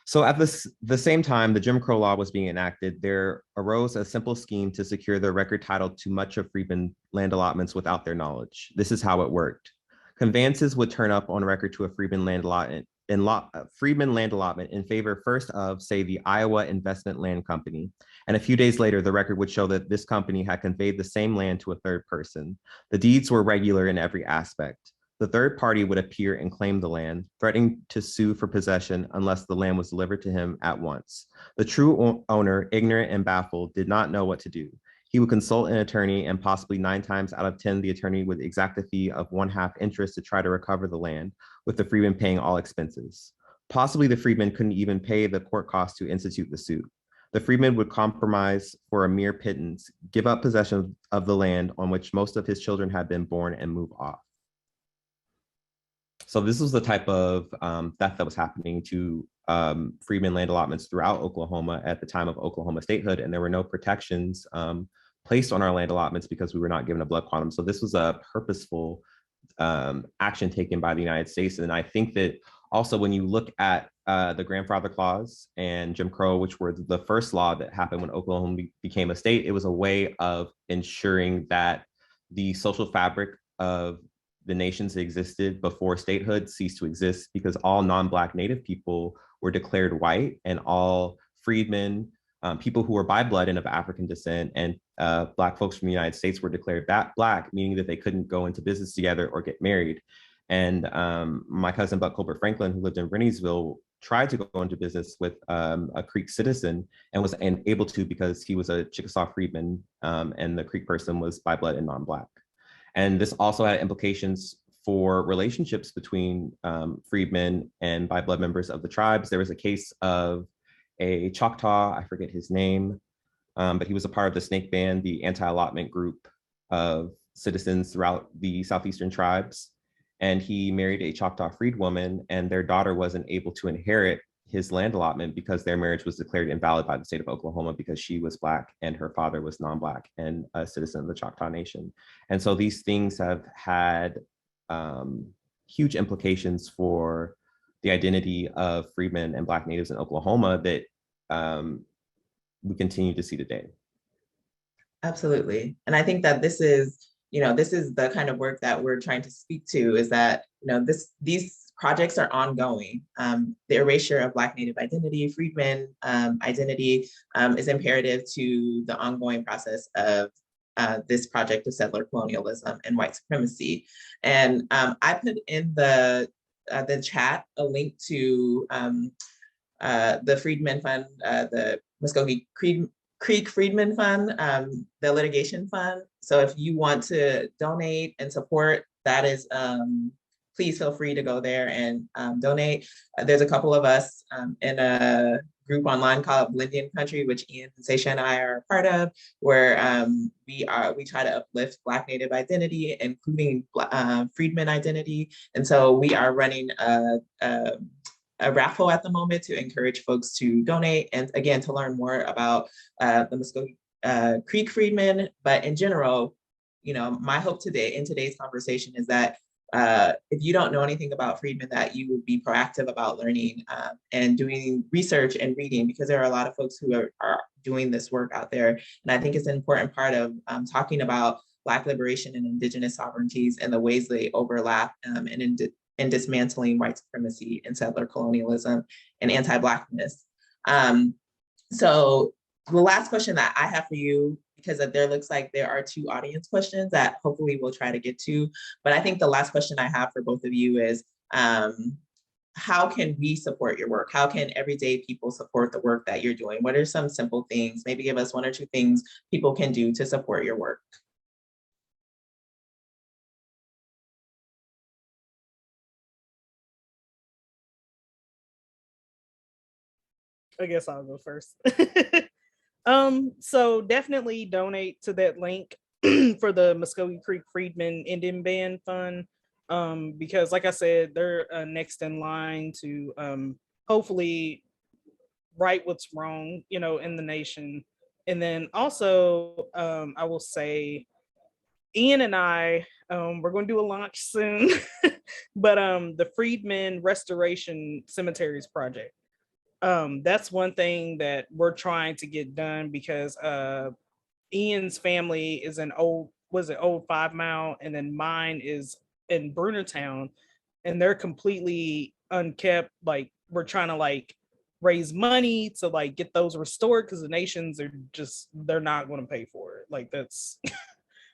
so at the same time the Jim Crow law was being enacted, there arose a simple scheme to secure the record title to much of freedmen land allotments without their knowledge. This is how it worked. Conveyances would turn up on record to a freedmen land allotment in favor first of, say, the Iowa Investment Land Company. And a few days later, the record would show that this company had conveyed the same land to a third person. The deeds were regular in every aspect. The third party would appear and claim the land, threatening to sue for possession unless the land was delivered to him at once. The true owner, ignorant and baffled, did not know what to do. He would consult an attorney, and possibly 9 times out of 10, the attorney would exact a fee of 1/2 interest to try to recover the land, with the freedman paying all expenses. Possibly the freedman couldn't even pay the court costs to institute the suit. The freedman would compromise for a mere pittance, give up possession of the land on which most of his children had been born, and move off. So this was the type of theft that was happening to freedmen land allotments throughout Oklahoma at the time of Oklahoma statehood, and there were no protections placed on our land allotments because we were not given a blood quantum. So this was a purposeful action taken by the United States. And I think that also when you look at the grandfather clause and Jim Crow, which were the first law that happened when Oklahoma became a state, it was a way of ensuring that the social fabric of the nations that existed before statehood ceased to exist, because all non-Black Native people were declared white, and all freedmen, people who were by blood and of African descent, and Black folks from the United States were declared Black, meaning that they couldn't go into business together or get married. And my cousin Buck Colbert Franklin, who lived in Renniesville, tried to go into business with a Creek citizen and was able to because he was a Chickasaw freedman, and the Creek person was by blood and non-Black. And this also had implications for relationships between freedmen and by blood members of the tribes. There was a case of a Choctaw, I forget his name, but he was a part of the Snake Band, the anti-allotment group of citizens throughout the Southeastern tribes. And he married a Choctaw freedwoman, and their daughter wasn't able to inherit his land allotment because their marriage was declared invalid by the state of Oklahoma because she was Black and her father was non-Black and a citizen of the Choctaw Nation. And so these things have had huge implications for the identity of freedmen and Black natives in Oklahoma that we continue to see today. Absolutely. And I think that this is the kind of work that we're trying to speak to, is that, these projects are ongoing. The erasure of Black Native identity, freedmen identity is imperative to the ongoing process of this project of settler colonialism and white supremacy. And I put in the chat a link to the Freedmen Fund, the Muscogee Creek Freedmen Fund, the litigation fund. So if you want to donate and support, that is, please feel free to go there and donate. There's a couple of us in a group online called Blendian Country, which Ean and Sache and I are a part of, where we try to uplift Black Native identity, including freedmen identity. And so we are running a a raffle at the moment to encourage folks to donate and again to learn more about the Mvskoke Creek freedmen. But in general, you know, my hope today in today's conversation is that if you don't know anything about freedmen, that you would be proactive about learning and doing research and reading, because there are a lot of folks who are doing this work out there. And I think it's an important part of talking about Black liberation and Indigenous sovereignties and the ways they overlap in dismantling white supremacy and settler colonialism and anti-Blackness. So the last question that I have for you, because there looks like there are 2 audience questions that hopefully we'll try to get to, but I think the last question I have for both of you is, how can we support your work? How can everyday people support the work that you're doing? What are some simple things? Maybe give us 1 or 2 things people can do to support your work. I guess I'll go first. So definitely donate to that link for the Muscogee Creek Freedmen Indian Band Fund, because like I said, they're next in line to hopefully right what's wrong, you know, in the nation. And then also, I will say, Ian and I, we're going to do a launch soon, but the Freedmen Restoration Cemeteries Project. That's one thing that we're trying to get done, because Ian's family is in old 5 Mile, and then mine is in Brunertown, and they're completely unkept. Like, we're trying to like raise money to like get those restored, because the nations are just, they're not going to pay for it. Like that's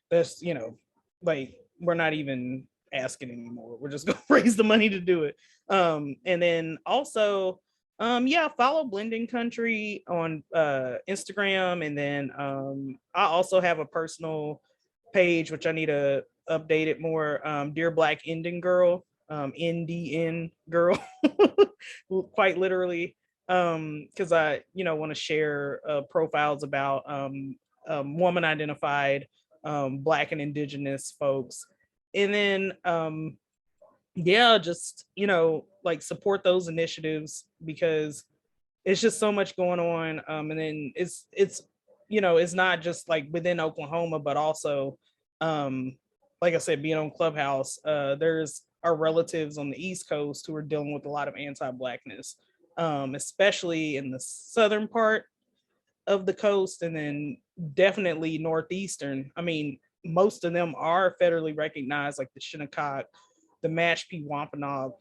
that's, you know, like we're not even asking anymore. We're just gonna raise the money to do it. And then also yeah, follow Blending Country on Instagram. And then I also have a personal page, which I need to update it more. Dear Black Indian Girl, NDN Girl, quite literally, because I, you know, want to share profiles about woman identified Black and Indigenous folks. And then yeah, just, you know, like support those initiatives, because it's just so much going on. And then it's you know, it's not just like within Oklahoma, but also like I said, being on Clubhouse, there's our relatives on the East Coast who are dealing with a lot of anti-Blackness, especially in the southern part of the coast, and then definitely northeastern. I mean, most of them are federally recognized, like the Shinnecock, the Mashpee Wampanoag,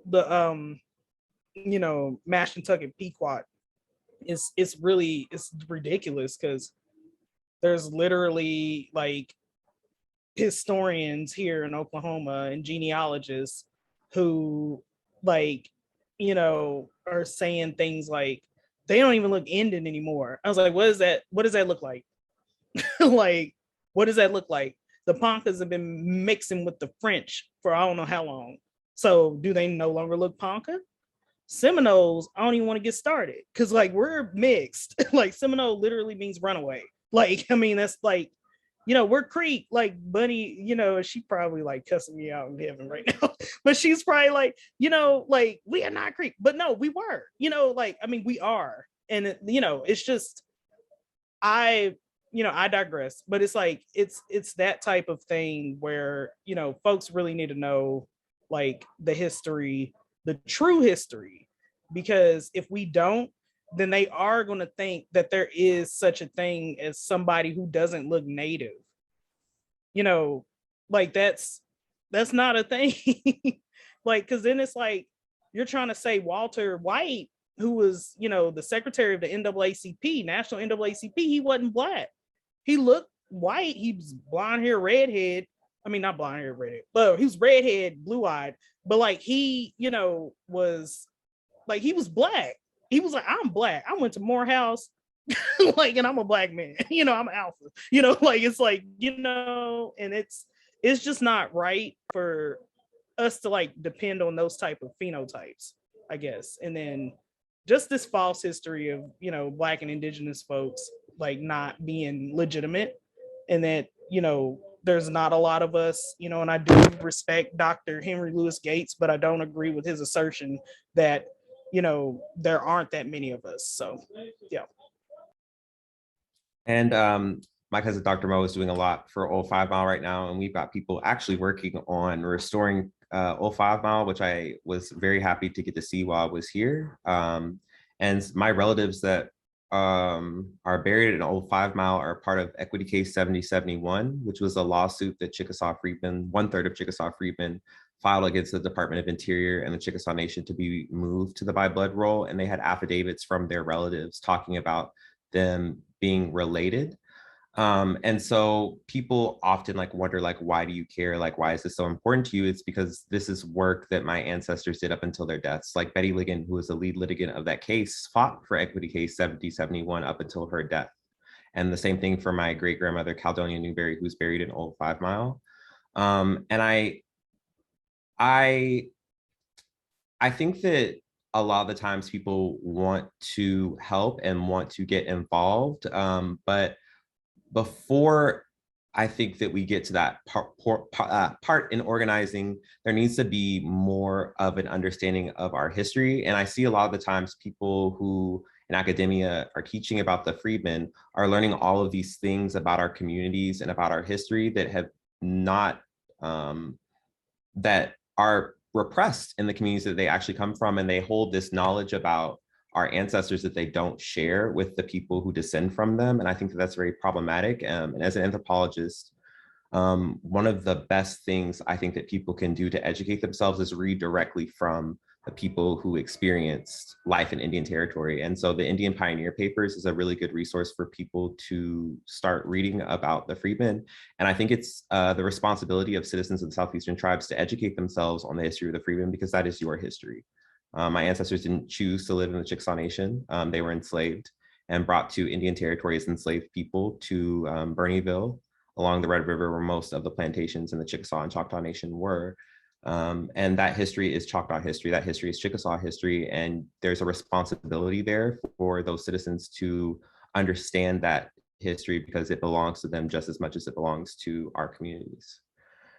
the you know, Mashantucket Pequot. It's really, it's ridiculous, because there's literally like historians here in Oklahoma and genealogists who, like, you know, are saying things like they don't even look Indian anymore. I was like, what is that? What does that look like? Like, what does that look like? The Poncas have been mixing with the French for I don't know how long. So do they no longer look Ponca? Seminoles, I don't even want to get started, because like we're mixed. Like Seminole literally means runaway. Like, I mean, that's like, you know, we're Creek, like Bunny, you know, she probably like cussing me out in heaven right now. But she's probably like, you know, like, we are not Creek. But no, we were, you know, like, I mean, we are. And it, you know, it's just, you know, I digress, but it's like, it's that type of thing where, you know, folks really need to know like the history, the true history, because if we don't, then they are going to think that there is such a thing as somebody who doesn't look native. You know, like that's not a thing. Like, because then it's like you're trying to say Walter White, who was, you know, the secretary of the NAACP, National NAACP, he wasn't Black. He looked white. He was blonde hair, redhead. I mean, not blonde hair, redhead, but he was redhead, blue eyed. But like he, you know, was like, he was Black. He was like, I'm Black. I went to Morehouse, like, and I'm a Black man. You know, I'm an alpha. You know, like it's like, you know, and it's just not right for us to like depend on those type of phenotypes, I guess. And then just this false history of, you know, Black and Indigenous folks like not being legitimate, and that, you know, there's not a lot of us, you know. And I do respect Dr. Henry Louis Gates, but I don't agree with his assertion that you know, there aren't that many of us. So, yeah. And my cousin Dr. Mo is doing a lot for Old 5 Mile right now, and we've got people actually working on restoring Old 5 Mile, which I was very happy to get to see while I was here. And my relatives that are buried in Old 5 Mile are part of Equity Case 7071, which was a lawsuit that Chickasaw freedmen, 1/3 of Chickasaw freedmen, filed against the Department of Interior and the Chickasaw Nation to be moved to the by blood roll. And they had affidavits from their relatives talking about them being related. And so people often like wonder, like, why do you care? Like, why is this so important to you? It's because this is work that my ancestors did up until their deaths. Like Betty Ligon, who was the lead litigant of that case, fought for Equity Case 7071 up until her death. And the same thing for my great grandmother, Caledonia Newberry, who's buried in Old 5 Mile. And I think that a lot of the times people want to help and want to get involved, but before I think that we get to that part in organizing, there needs to be more of an understanding of our history. And I see a lot of the times people who in academia are teaching about the freedmen are learning all of these things about our communities and about our history that have not, that are repressed in the communities that they actually come from. And they hold this knowledge about our ancestors that they don't share with the people who descend from them. And I think that that's very problematic. And as an anthropologist, one of the best things I think that people can do to educate themselves is read directly from the people who experienced life in Indian territory. And so the Indian Pioneer Papers is a really good resource for people to start reading about the freedmen. And I think it's the responsibility of citizens of the Southeastern tribes to educate themselves on the history of the freedmen, because that is your history. My ancestors didn't choose to live in the Chickasaw Nation. They were enslaved and brought to Indian territory as enslaved people to Bernieville along the Red River, where most of the plantations in the Chickasaw and Choctaw Nation were. And that history is Choctaw history. That history is Chickasaw history. And there's a responsibility there for those citizens to understand that history, because it belongs to them just as much as it belongs to our communities.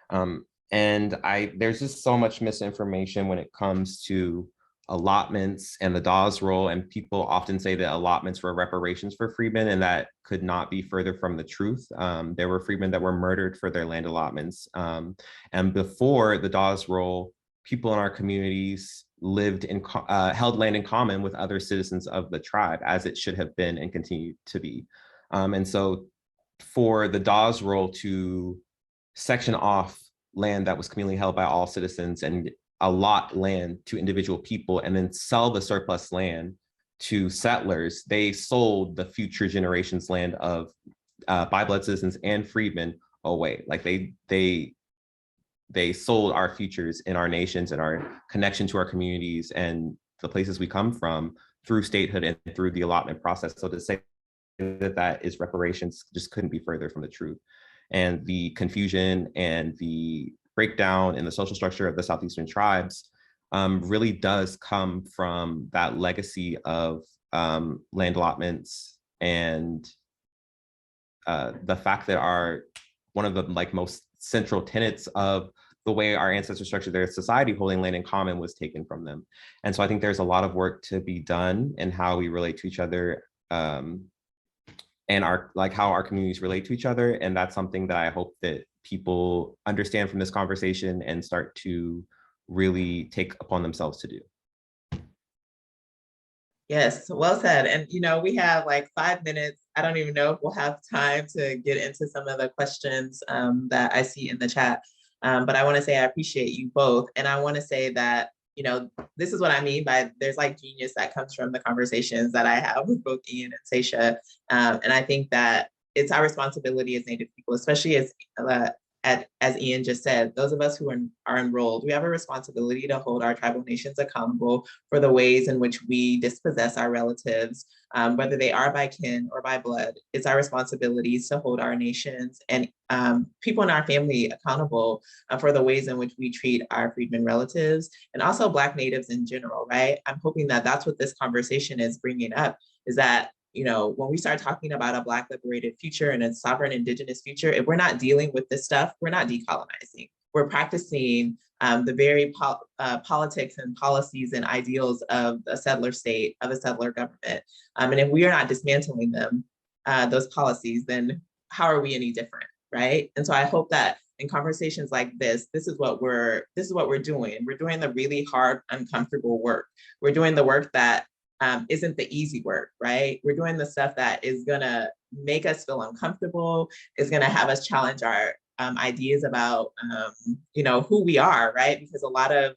And there's just so much misinformation when it comes to allotments and the Dawes roll, and people often say that allotments were reparations for freedmen, and that could not be further from the truth. There were freedmen that were murdered for their land allotments. And before the Dawes roll, people in our communities lived in, held land in common with other citizens of the tribe, as it should have been and continue to be. And so for the Dawes roll to section off land that was communally held by all citizens and allot land to individual people and then sell the surplus land to settlers, they sold the future generations' land of by-blood citizens and freedmen away. Like they sold our futures in our nations and our connection to our communities and the places we come from through statehood and through the allotment process. So to say that that is reparations just couldn't be further from the truth. And the confusion and the breakdown in the social structure of the Southeastern tribes really does come from that legacy of land allotments and the fact that one of the most central tenets of the way our ancestors structured their society, holding land in common, was taken from them. And so I think there's a lot of work to be done in how we relate to each other and how our communities relate to each other. And that's something that I hope that people understand from this conversation and start to really take upon themselves to do. Yes, well said. And we have 5 minutes. I don't even know if we'll have time to get into some of the questions that I see in the chat. But I want to say I appreciate you both. And I want to say that, this is what I mean by there's genius that comes from the conversations that I have with both Ean and Sache. And I think that it's our responsibility as Native people, especially as Ean just said, those of us who are enrolled, we have a responsibility to hold our tribal nations accountable for the ways in which we dispossess our relatives, whether they are by kin or by blood. It's our responsibilities to hold our nations and people in our family accountable for the ways in which we treat our freedmen relatives and also Black natives in general, right? I'm hoping that that's what this conversation is bringing up, is that when we start talking about a Black liberated future and a sovereign Indigenous future, if we're not dealing with this stuff, we're not decolonizing. We're practicing the very politics and policies and ideals of a settler state, of a settler government. And if we are not dismantling them, those policies, then how are we any different, right? And so I hope that in conversations like this is what we're doing. We're doing the really hard, uncomfortable work. We're doing the work that isn't the easy work, right? We're doing the stuff that is gonna make us feel uncomfortable, is gonna have us challenge our ideas about, who we are, right? Because a lot of,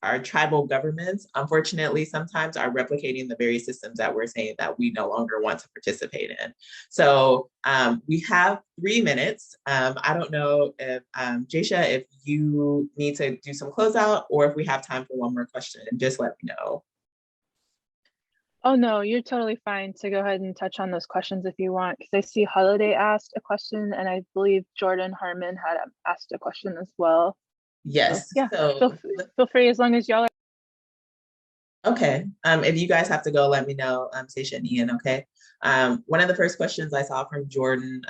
our tribal governments, unfortunately, sometimes are replicating the very systems that we're saying that we no longer want to participate in. So we have 3 minutes. I don't know if, Jasha, if you need to do some closeout or if we have time for one more question, just let me know. Oh no, you're totally fine to go ahead and touch on those questions if you want, because I see Holiday asked a question and I believe Jordan Harmon had asked a question as well. Yes. So, yeah, so, feel free as long as y'all are. Okay. If you guys have to go, let me know, Sache and Ian, okay? One of the first questions I saw from Jordan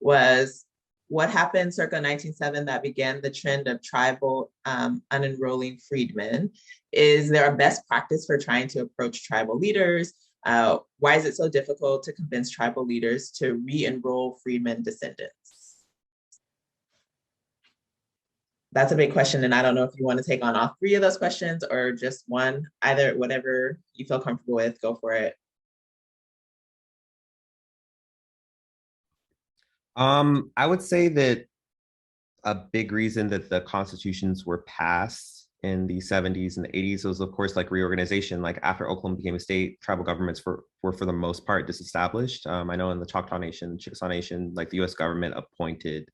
was, what happened circa 1907 that began the trend of tribal unenrolling freedmen? Is there a best practice for trying to approach tribal leaders? Why is it so difficult to convince tribal leaders to re-enroll freedmen descendants? That's a big question, and I don't know if you want to take on all 3 of those questions or just one, either, whatever you feel comfortable with, go for it. I would say that a big reason that the constitutions were passed in the 70s and the 80s was, of course, like reorganization. Like after Oklahoma became a state, tribal governments were for the most part disestablished. I know in the Choctaw Nation, Chickasaw Nation, like the U.S. government appointed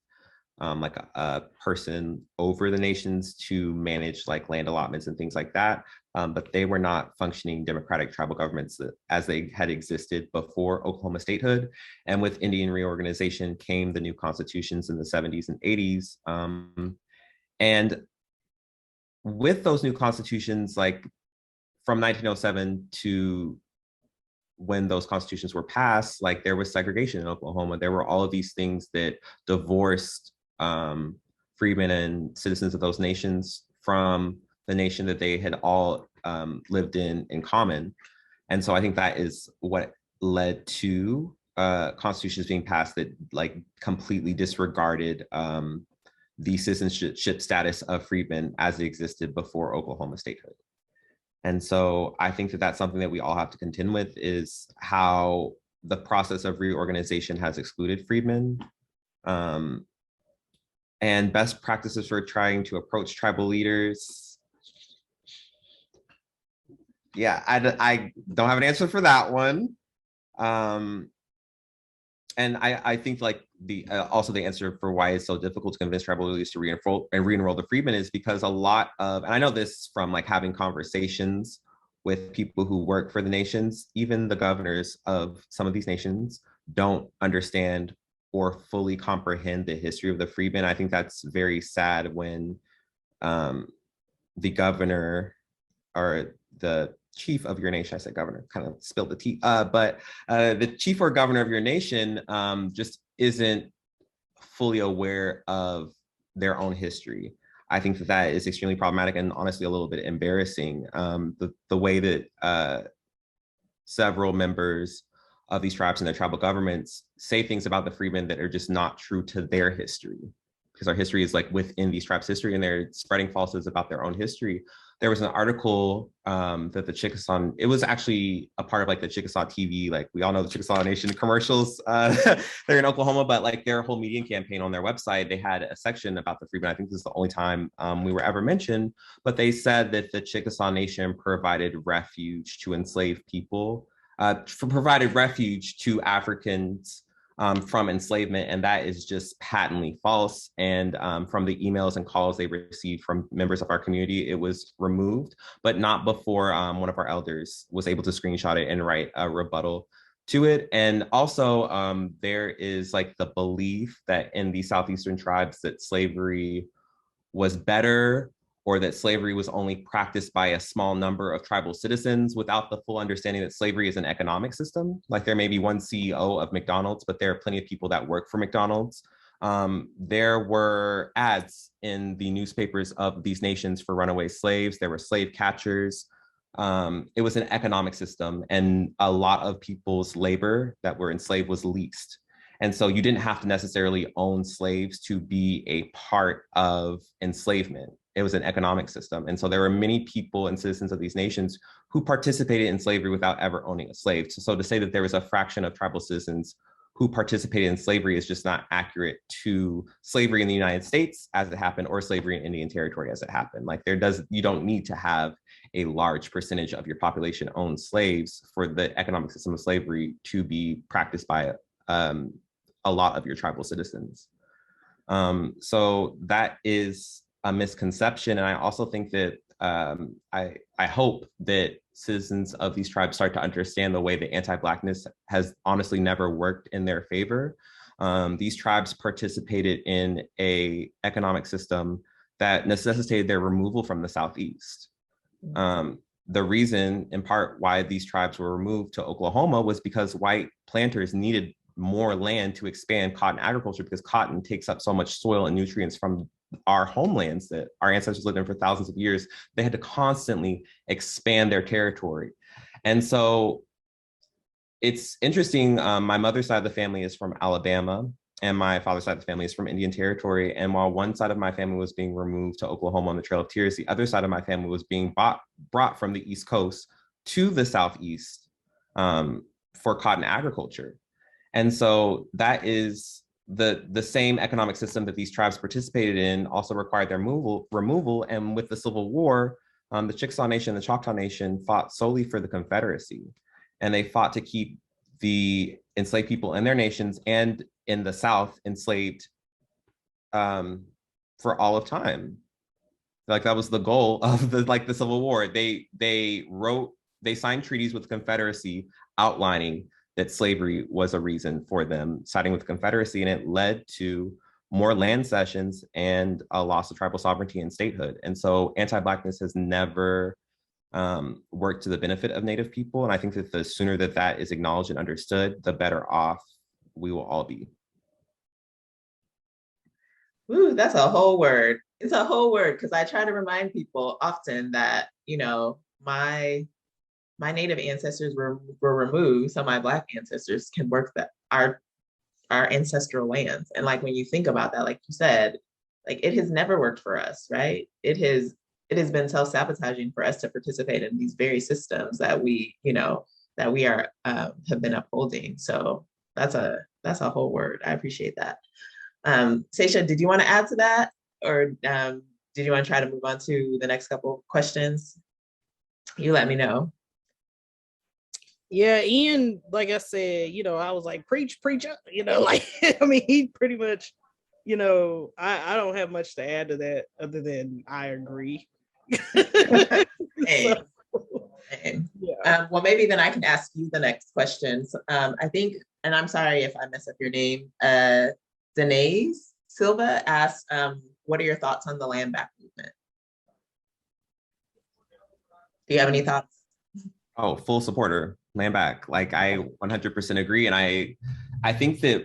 like a person over the nations to manage like land allotments and things like that. But they were not functioning democratic tribal governments as they had existed before Oklahoma statehood. And with Indian reorganization came the new constitutions in the 70s and 80s. And with those new constitutions, like from 1907 to when those constitutions were passed, like there was segregation in Oklahoma. There were all of these things that divorced freedmen and citizens of those nations from the nation that they had all lived in common. And so I think that is what led to constitutions being passed that like completely disregarded the citizenship status of freedmen as it existed before Oklahoma statehood. And so I think that that's something that we all have to contend with, is how the process of reorganization has excluded freedmen. And best practices for trying to approach tribal leaders. Yeah, I don't have an answer for that one. And I think like also the answer for why it's so difficult to convince tribal leaders to re-enroll the freedmen is because a lot of, and I know this from like having conversations with people who work for the nations, even the governors of some of these nations don't understand or fully comprehend the history of the freedmen. I think that's very sad when the governor or the chief of your nation, I said governor, kind of spilled the tea, but the chief or governor of your nation just isn't fully aware of their own history. I think that is extremely problematic and honestly a little bit embarrassing. The way that several members of these tribes and their tribal governments say things about the freedmen that are just not true to their history, because our history is like within these tribes' history, and they're spreading falsehoods about their own history. There was an article that the Chickasaw, it was actually a part of like the Chickasaw TV, like we all know the Chickasaw Nation commercials, they're in Oklahoma, but like their whole media campaign on their website, they had a section about the freedmen. I think this is the only time we were ever mentioned, but they said that the Chickasaw Nation provided refuge to enslaved people, provided refuge to Africans from enslavement, and that is just patently false. And from the emails and calls they received from members of our community, it was removed, but not before one of our elders was able to screenshot it and write a rebuttal to it. And also there is like the belief that in the Southeastern tribes that slavery was better, or that slavery was only practiced by a small number of tribal citizens, without the full understanding that slavery is an economic system. Like there may be one CEO of McDonald's, but there are plenty of people that work for McDonald's there were ads in the newspapers of these nations for runaway slaves. There were slave catchers. It was an economic system, and a lot of people's labor that were enslaved was leased. And so you didn't have to necessarily own slaves to be a part of enslavement. It was an economic system. And so there were many people and citizens of these nations who participated in slavery without ever owning a slave. So to say that there was a fraction of tribal citizens who participated in slavery is just not accurate to slavery in the United States as it happened, or slavery in Indian Territory as it happened. Like you don't need to have a large percentage of your population own slaves for the economic system of slavery to be practiced by a lot of your tribal citizens. So that is a misconception. And I also think that I hope that citizens of these tribes start to understand the way that anti-Blackness has honestly never worked in their favor. These tribes participated in an economic system that necessitated their removal from the Southeast. The reason, in part, why these tribes were removed to Oklahoma was because white planters needed more land to expand cotton agriculture, because cotton takes up so much soil and nutrients from our homelands that our ancestors lived in for thousands of years. They had to constantly expand their territory. And so it's interesting. My mother's side of the family is from Alabama, and my father's side of the family is from Indian Territory. And while one side of my family was being removed to Oklahoma on the Trail of Tears, the other side of my family was being brought from the East Coast to the Southeast for cotton agriculture. And so that is the same economic system that these tribes participated in also required their removal. And with the Civil War, the Chickasaw Nation and the Choctaw Nation fought solely for the Confederacy. And they fought to keep the enslaved people in their nations and in the South enslaved for all of time. Like that was the goal of the Civil War. They signed treaties with the Confederacy outlining that slavery was a reason for them siding with the Confederacy, and it led to more land cessions and a loss of tribal sovereignty and statehood. And so anti-Blackness has never worked to the benefit of Native people. And I think that the sooner that that is acknowledged and understood, the better off we will all be. Ooh, that's a whole word. It's a whole word, because I try to remind people often that, my Native ancestors were removed, so my Black ancestors can work our ancestral lands. And like when you think about that, like you said, like it has never worked for us, right? It has been self-sabotaging for us to participate in these very systems that we are have been upholding. So that's a whole word. I appreciate that. Sache, did you want to add to that, or did you want to try to move on to the next couple of questions? You let me know. Yeah, Ian, like I said, I was like, preach, like, I mean, he pretty much, I don't have much to add to that other than I agree. Hey. Yeah. Well, maybe then I can ask you the next questions. I think, and I'm sorry if I mess up your name, Denise Silva asked, what are your thoughts on the land back movement? Do you have any thoughts? Oh, full supporter, land back. Like I 100% agree. And I think that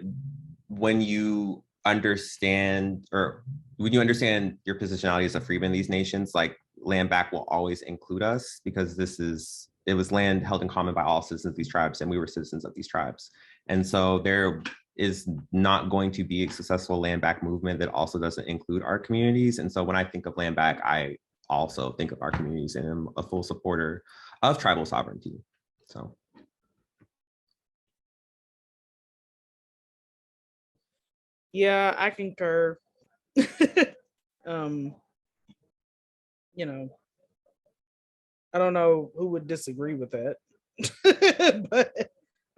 when you understand your positionality as a freeman in these nations, like land back will always include us, because it was land held in common by all citizens of these tribes, and we were citizens of these tribes. And so there is not going to be a successful land back movement that also doesn't include our communities. And so when I think of land back, I also think of our communities, and I'm a full supporter of tribal sovereignty. So. Yeah, I concur. I don't know who would disagree with that. But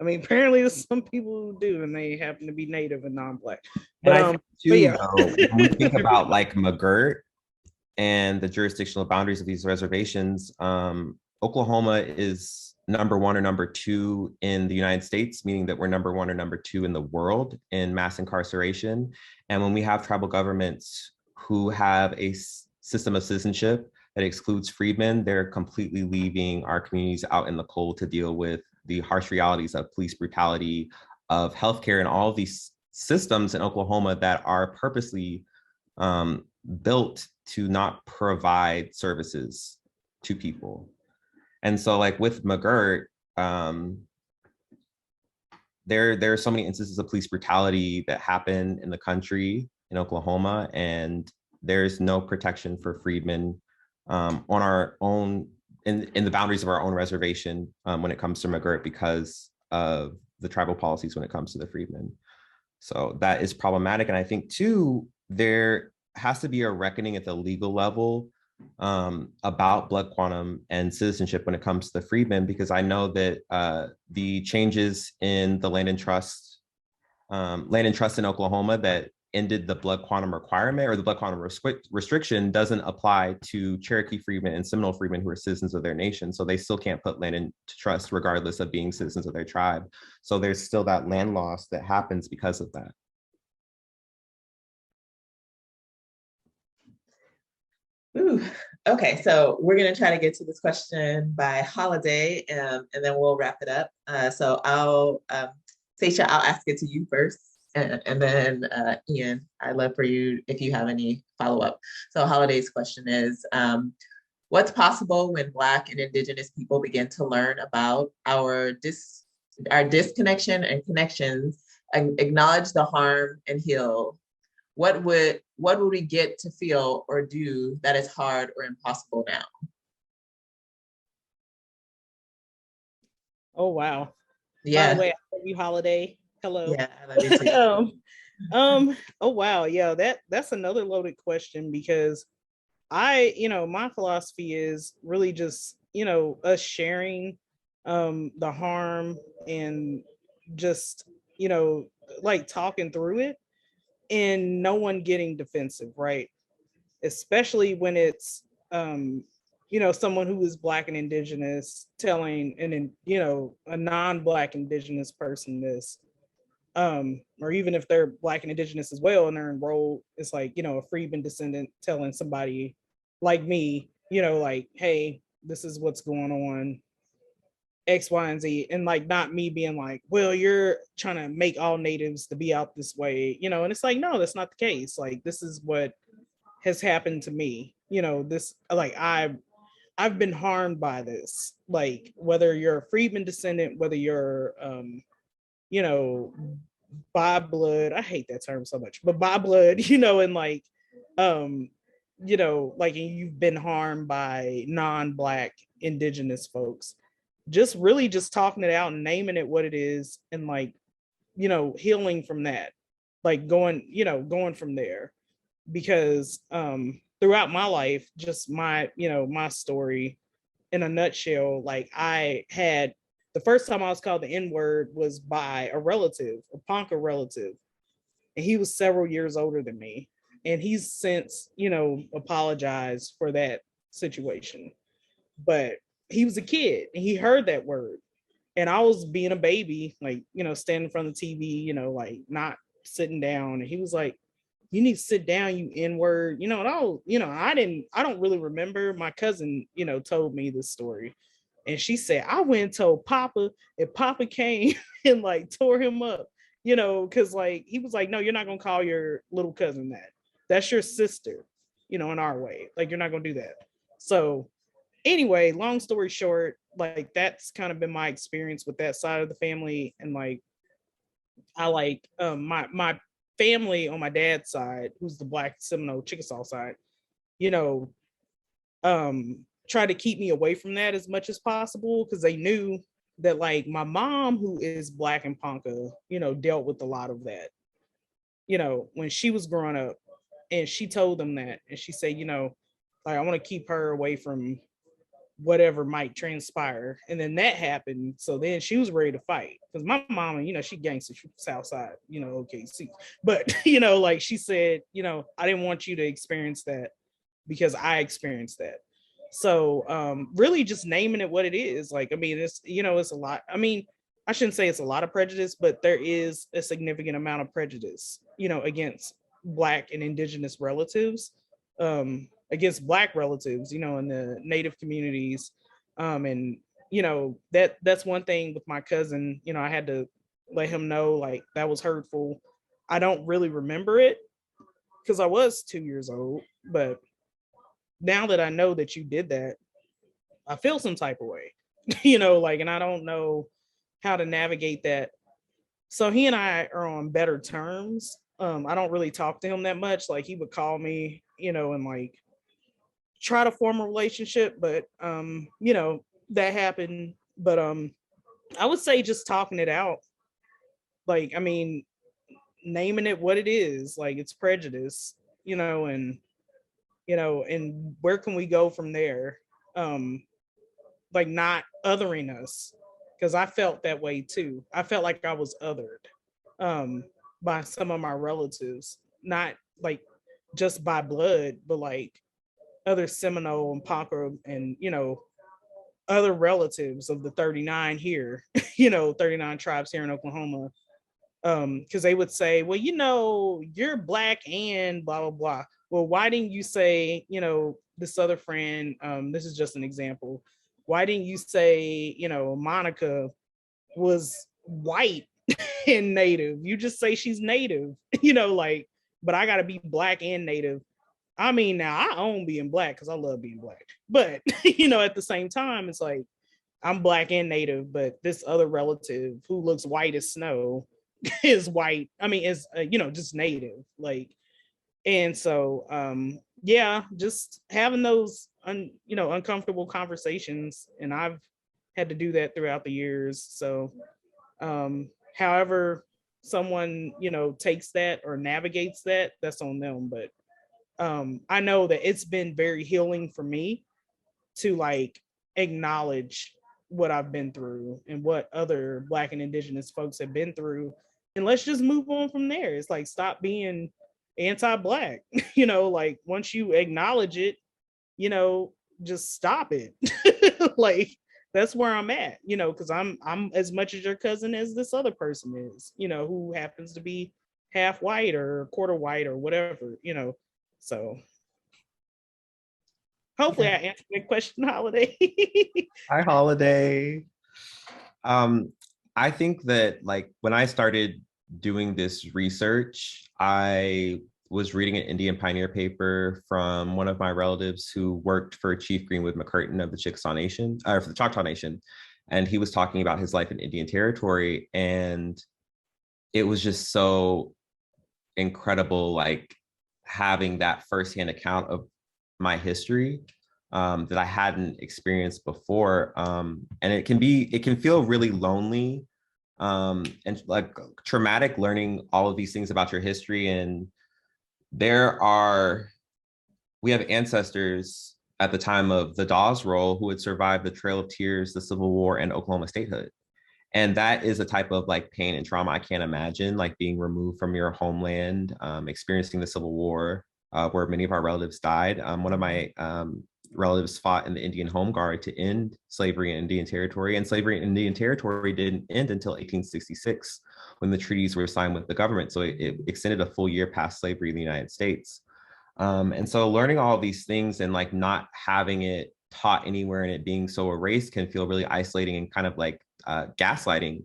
I mean, apparently there's some people who do, and they happen to be Native and non-Black. But I think too, though, when we think about like McGirt and the jurisdictional boundaries of these reservations, Oklahoma is number 1 or number 2 in the United States, meaning that we're number 1 or number 2 in the world in mass incarceration. And when we have tribal governments who have a system of citizenship that excludes freedmen, they're completely leaving our communities out in the cold to deal with the harsh realities of police brutality, of healthcare, and all of these systems in Oklahoma that are purposely built to not provide services to people. And so like with McGirt, there are so many instances of police brutality that happen in the country in Oklahoma, and there's no protection for freedmen on our own, in the boundaries of our own reservation when it comes to McGirt because of the tribal policies when it comes to the freedmen. So that is problematic. And I think too, there has to be a reckoning at the legal level about blood quantum and citizenship when it comes to the freedmen, because I know that the changes in the land and trust in Oklahoma that ended the blood quantum requirement or the blood quantum restriction doesn't apply to Cherokee freedmen and Seminole freedmen who are citizens of their nation. So they still can't put land into trust regardless of being citizens of their tribe. So there's still that land loss that happens because of that. Ooh, okay, so we're gonna try to get to this question by holiday, and then we'll wrap it up. So Sache, I'll ask it to you first, and then Ian, I'd love for you if you have any follow-up. So holiday's question is, what's possible when Black and Indigenous people begin to learn about our disconnection and connections, and acknowledge the harm and heal? What would we get to feel or do that is hard or impossible now? Oh, wow. Yeah. By the way, I love you, Holiday. Hello. Yeah, I love you too. Oh, wow. Yeah, that's another loaded question, because my philosophy is really just, us sharing the harm and just, like talking through it and no one getting defensive, right? Especially when it's someone who is Black and Indigenous telling a non-Black Indigenous person this, or even if they're Black and Indigenous as well and they're enrolled, it's like, a freedman descendant telling somebody like me, like, hey, this is what's going on, X, Y, and Z, and like not me being like, well, you're trying to make all natives to be out this way, and it's like, no, that's not the case. Like, this is what has happened to me, this, like, I've been harmed by this, like, whether you're a freedman descendant, whether you're by blood, I hate that term so much, but by blood, and like like, and you've been harmed by non-Black Indigenous folks, just really just talking it out and naming it what it is, and like, healing from that, like going from there. Because throughout my life, just my my story in a nutshell, like, I had, the first time I was called the N-word was by a relative, a Ponca relative, and he was several years older than me, and he's since apologized for that situation. But he was a kid and he heard that word, and I was being a baby, like, standing in front of the TV, like not sitting down, and he was like, you need to sit down, you N-word, and I don't really remember. My cousin, told me this story, and she said, I went and told Papa, and Papa came and like tore him up, because like, he was like, no, you're not gonna call your little cousin that. That's your sister, in our way. Like, you're not gonna do that. So anyway, long story short, like, that's kind of been my experience with that side of the family. And like, I like my family on my dad's side, who's the Black Seminole Chickasaw side, try to keep me away from that as much as possible, because they knew that, like, my mom, who is Black and Ponca, dealt with a lot of that, when she was growing up. And she told them that, and she said, like, I want to keep her away from whatever might transpire. And then that happened. So then she was ready to fight, because my mama, she gangster, she South Side, OKC. But, like, she said, I didn't want you to experience that because I experienced that. So really just naming it what it is. Like, I mean, it's, it's a lot. I mean, I shouldn't say it's a lot of prejudice, but there is a significant amount of prejudice, against Black and Indigenous relatives, against Black relatives, in the Native communities. And, that's one thing with my cousin, I had to let him know, like, that was hurtful. I don't really remember it because I was 2 years old. But now that I know that you did that, I feel some type of way, like, and I don't know how to navigate that. So he and I are on better terms. I don't really talk to him that much. Like, he would call me, and like try to form a relationship, but that happened. But I would say just talking it out. Like, I mean, naming it what it is, like it's prejudice, and and where can we go from there? Like, not othering us, because I felt that way too. I felt like I was othered by some of my relatives, not like just by blood, but like other Seminole and Ponca and other relatives of the 39 here, 39 tribes here in Oklahoma. Because they would say, well, you're Black and blah blah blah. Well, why didn't you say, this other friend, this is just an example, why didn't you say, Monica was white and Native? You just say she's Native, like, but I gotta be Black and Native. I mean, now I own being Black because I love being Black, but at the same time, it's like I'm Black and Native, but this other relative who looks white as snow is white. I mean, is just Native, like. And so yeah, just having those uncomfortable conversations, and I've had to do that throughout the years. So however someone takes that or navigates that, that's on them. But I know that it's been very healing for me to like acknowledge what I've been through and what other Black and Indigenous folks have been through, and let's just move on from there. It's like, stop being anti-Black. Like, once you acknowledge it, just stop it. Like, that's where I'm at, because I'm as much as your cousin as this other person is, who happens to be half white or quarter white or whatever, so hopefully I answered that question, Holiday. Hi, Holiday. I think that, like, when I started doing this research, I was reading an Indian pioneer paper from one of my relatives who worked for Chief Greenwood McCurtain of the Chickasaw Nation, or for the Choctaw Nation. And he was talking about his life in Indian Territory. And it was just so incredible, like, having that firsthand account of my history that I hadn't experienced before. And it can feel really lonely and like traumatic, learning all of these things about your history. And we have ancestors at the time of the Dawes Roll who had survived the Trail of Tears, the Civil War, and Oklahoma statehood. And that is a type of like pain and trauma I can't imagine, like being removed from your homeland, experiencing the Civil War, where many of our relatives died. One of my relatives fought in the Indian Home Guard to end slavery in Indian Territory, and slavery in Indian Territory didn't end until 1866, when the treaties were signed with the government. So it extended a full year past slavery in the United States. And so learning all of these things and like not having it taught anywhere and it being so erased can feel really isolating and kind of like gaslighting.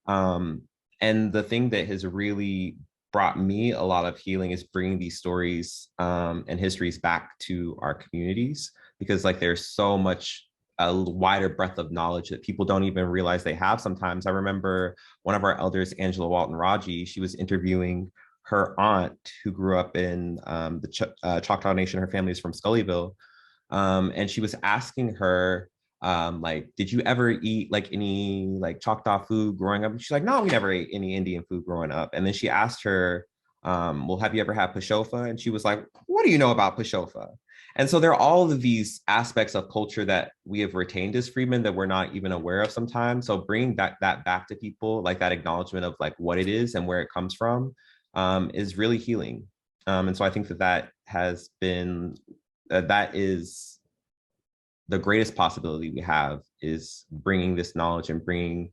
And the thing that has really brought me a lot of healing is bringing these stories and histories back to our communities, because like there's so much a wider breadth of knowledge that people don't even realize they have sometimes. I remember one of our elders, Angela Walton Raji, she was interviewing her aunt who grew up in the Choctaw Nation. Her family is from Scullyville. And she was asking her, like, did you ever eat like any like Choctaw food growing up? And she's like, no, we never ate any Indian food growing up. And then she asked her, well, have you ever had pashofa? And she was like, what do you know about pashofa? And so there are all of these aspects of culture that we have retained as freedmen that we're not even aware of sometimes. So bringing that back to people, like that acknowledgement of like what it is and where it comes from, is really healing. And so I think that has been, that is the greatest possibility we have, is bringing this knowledge and bringing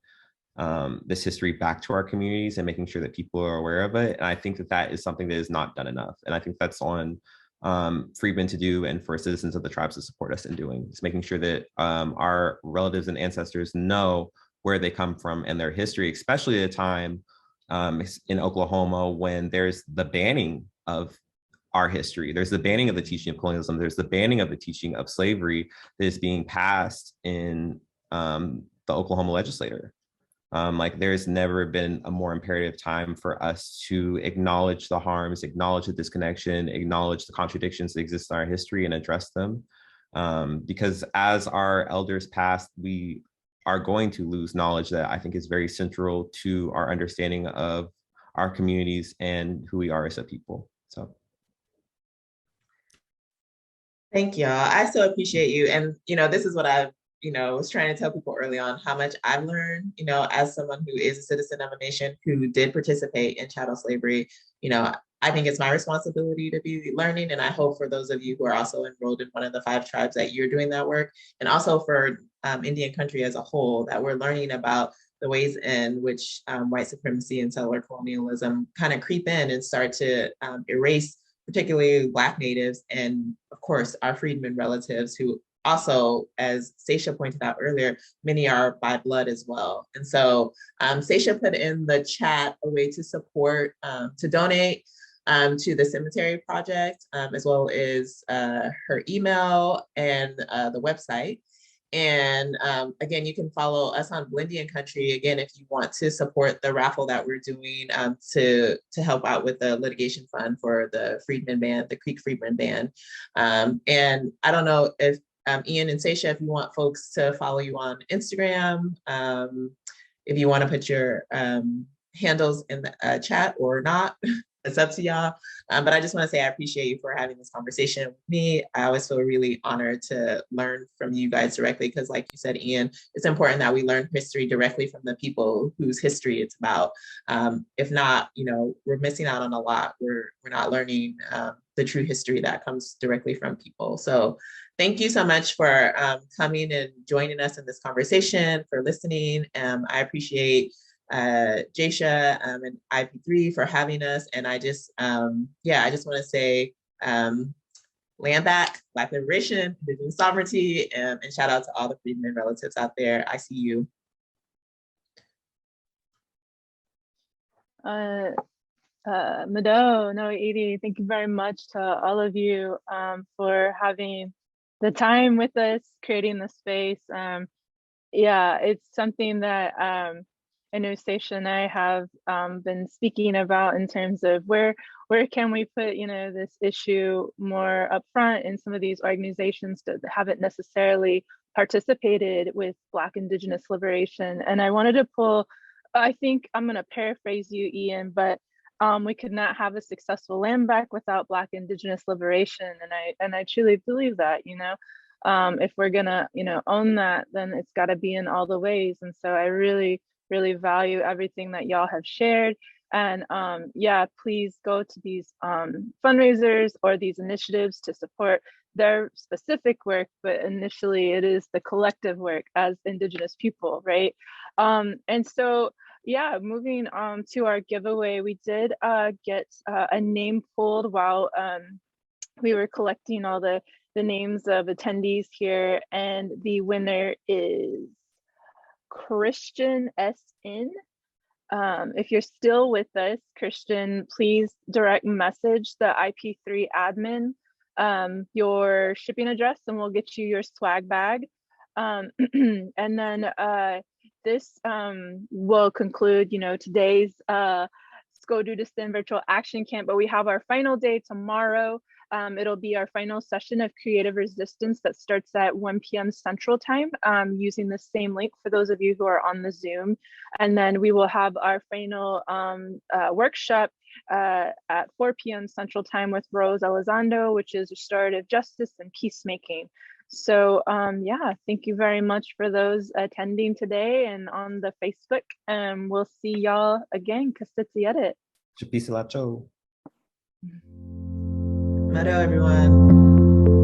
this history back to our communities and making sure that people are aware of it. And I think that is something that is not done enough. And I think that's on freedmen to do, and for citizens of the tribes to support us in doing, is making sure that our relatives and ancestors know where they come from and their history, especially at a time in Oklahoma when there's the banning of our history. There's the banning of the teaching of colonialism. There's the banning of the teaching of slavery that is being passed in the Oklahoma legislature. Like there's never been a more imperative time for us to acknowledge the harms, acknowledge the disconnection, acknowledge the contradictions that exist in our history and address them. Because as our elders pass, we are going to lose knowledge that I think is very central to our understanding of our communities and who we are as a people. So. Thank y'all. I so appreciate you. And, this is what I, was trying to tell people early on, how much I've learned, as someone who is a citizen of a nation who did participate in chattel slavery. I think it's my responsibility to be learning. And I hope for those of you who are also enrolled in one of the 5 tribes that you're doing that work, and also for Indian country as a whole, that we're learning about the ways in which white supremacy and settler colonialism kind of creep in and start to erase particularly Black natives, and of course, our freedmen relatives who also, as Sache pointed out earlier, many are by blood as well. And so Sache put in the chat a way to support, to donate to the cemetery project, as well as her email and the website. And again, you can follow us on Blendian Country, again, if you want to support the raffle that we're doing to help out with the litigation fund for the Freedmen Band, the Creek Freedmen Band. And I don't know if Ean and Sache, if you want folks to follow you on Instagram, if you want to put your handles in the chat or not. It's up to y'all. But I just want to say I appreciate you for having this conversation with me. I always feel really honored to learn from you guys directly, because like you said, Ean, it's important that we learn history directly from the people whose history it's about. If not, we're missing out on a lot. We're not learning the true history that comes directly from people. So thank you so much for coming and joining us in this conversation, for listening. I appreciate Jasha and IP3 for having us. And I just want to say land back, Black liberation, Indigenous sovereignty, and shout out to all the freedmen relatives out there. I see you. Mado, no, Edie, thank you very much to all of you for having the time with us, creating the space. Yeah, it's something that I know Sache and I have been speaking about in terms of where can we put this issue more upfront in some of these organizations that haven't necessarily participated with Black Indigenous liberation. And I wanted to pull, I think I'm going to paraphrase you, Ean, but we could not have a successful land back without Black Indigenous liberation, and I truly believe that. If we're gonna own that, then it's got to be in all the ways. And so I really value everything that y'all have shared. And yeah, please go to these fundraisers or these initiatives to support their specific work, but initially it is the collective work as Indigenous people, right? And so yeah, moving to our giveaway, we did get a name pulled while we were collecting all the names of attendees here, and the winner is Christian SN. If you're still with us, Christian, please direct message the IP3 admin your shipping address, and we'll get you your swag bag. And then this will conclude, today's SKODOODISDEN Virtual Action Camp, but we have our final day tomorrow. It'll be our final session of creative resistance that starts at 1 p.m. Central Time, using the same link for those of you who are on the Zoom. And then we will have our final workshop at 4 p.m. Central Time with Rose Elizondo, which is restorative justice and peacemaking. So yeah, thank you very much for those attending today and on the Facebook. We'll see y'all again. Kasitsi edit. Chapisalacho. Mado, everyone.